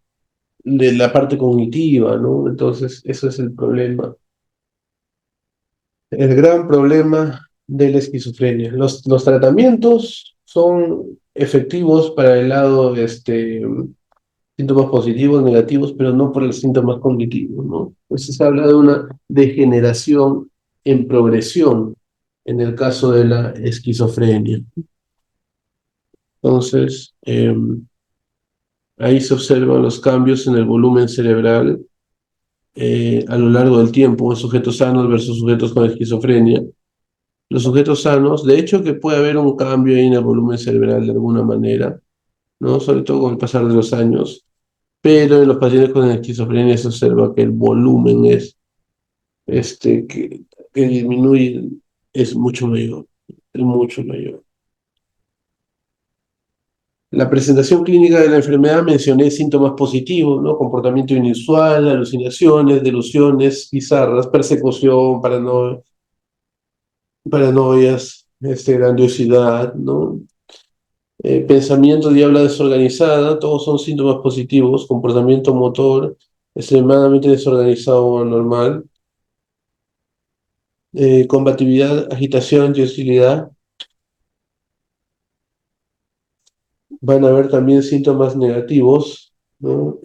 de la parte cognitiva, ¿no? Entonces, eso es el problema. El gran problema de la esquizofrenia. Los tratamientos son efectivos para el lado, síntomas positivos, negativos, pero no por los síntomas cognitivos, ¿no? Pues se habla de una degeneración en progresión en el caso de la esquizofrenia. Entonces, ahí se observan los cambios en el volumen cerebral a lo largo del tiempo en sujetos sanos versus sujetos con esquizofrenia. Los sujetos sanos, de hecho que puede haber un cambio ahí en el volumen cerebral de alguna manera, ¿no? Sobre todo con el pasar de los años, pero en los pacientes con esquizofrenia se observa que el volumen este, que, que disminuye es mucho mayor. La presentación clínica de la enfermedad mencioné síntomas positivos, ¿no? Comportamiento inusual, alucinaciones, delusiones bizarras, persecución, paranoias, grandiosidad, ¿no? Pensamiento de habla desorganizada, todos son síntomas positivos, comportamiento motor extremadamente desorganizado o anormal, combatividad, agitación y hostilidad. Van a haber también síntomas negativos, ¿no?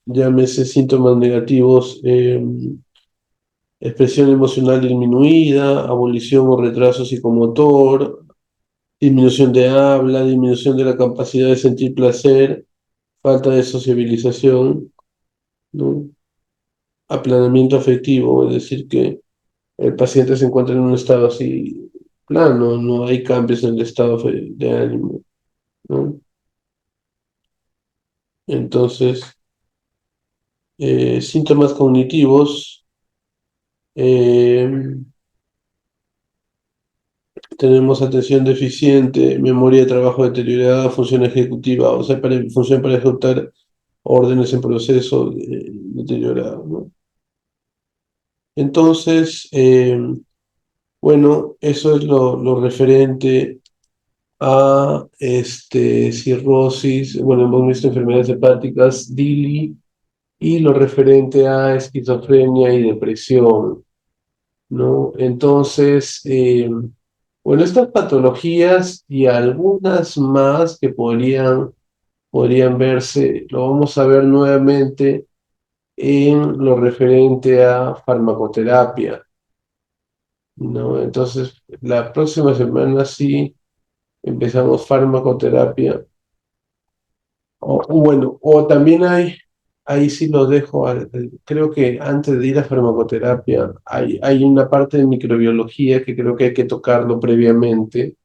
Llámese síntomas negativos, expresión emocional disminuida, abolición o retraso psicomotor, disminución de habla, disminución de la capacidad de sentir placer, falta de sociabilización, ¿no? Aplanamiento afectivo, es decir, que el paciente se encuentra en un estado así plano, no hay cambios en el estado de ánimo, ¿no? Entonces, síntomas cognitivos, eh, tenemos atención deficiente, memoria de trabajo deteriorada, función ejecutiva, o sea, función para ejecutar órdenes en proceso deteriorado, ¿no? Entonces, Bueno, eso es lo referente a cirrosis, bueno, hemos visto enfermedades hepáticas, DILI, y lo referente a esquizofrenia y depresión, ¿no? Entonces, bueno, estas patologías y algunas más que podrían verse, lo vamos a ver nuevamente en lo referente a farmacoterapia, ¿no? Entonces, la próxima semana sí empezamos farmacoterapia. O bueno, o también ahí sí lo dejo, creo que antes de ir a farmacoterapia hay una parte de microbiología que creo que hay que tocarlo previamente,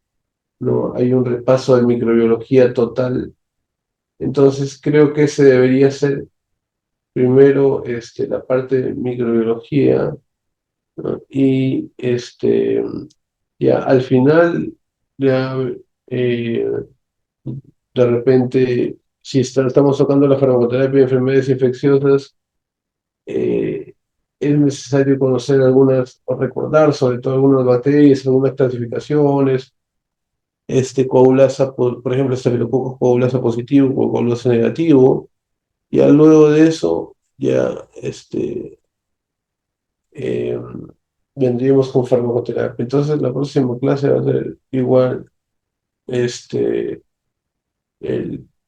¿no? Hay un repaso de microbiología total, entonces creo que ese debería ser primero la parte de microbiología, ¿no? Y ya al final, ya eh, de repente, si estamos tocando la farmacoterapia de enfermedades infecciosas, eh, es necesario conocer algunas, o recordar sobre todo algunas bacterias, algunas clasificaciones, coagulasa, por ejemplo, Staphylococcus coagulasa positivo, coagulasa negativo. Ya luego de eso, ya eh, vendríamos con farmacoterapia. Entonces, la próxima clase va a ser igual, este,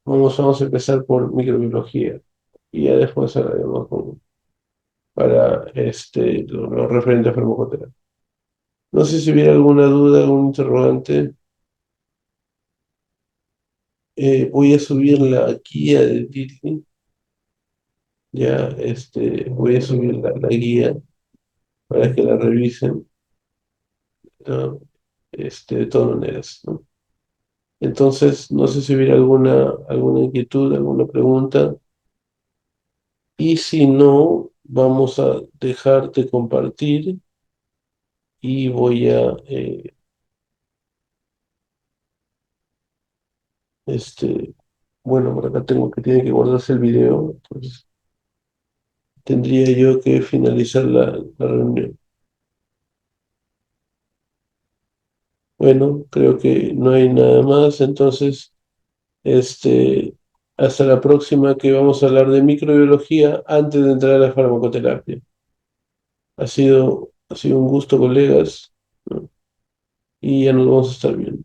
vamos a empezar por microbiología y ya después hablaremos para lo referente a farmacoterapia. No sé si hubiera alguna duda, algún interrogante. Voy a subir la guía de Disney. Ya, voy a subir la guía para que la revisen, ¿no? De todas maneras, ¿no? Entonces, no sé si hubiera alguna inquietud, alguna pregunta. Y si no, vamos a dejar de compartir y voy a, bueno, por acá tengo que tiene que guardarse el video, entonces tendría yo que finalizar la reunión. Bueno, creo que no hay nada más, entonces, este, hasta la próxima que vamos a hablar de microbiología antes de entrar a la farmacoterapia. Ha sido un gusto, colegas, ¿no? Y ya nos vamos a estar viendo.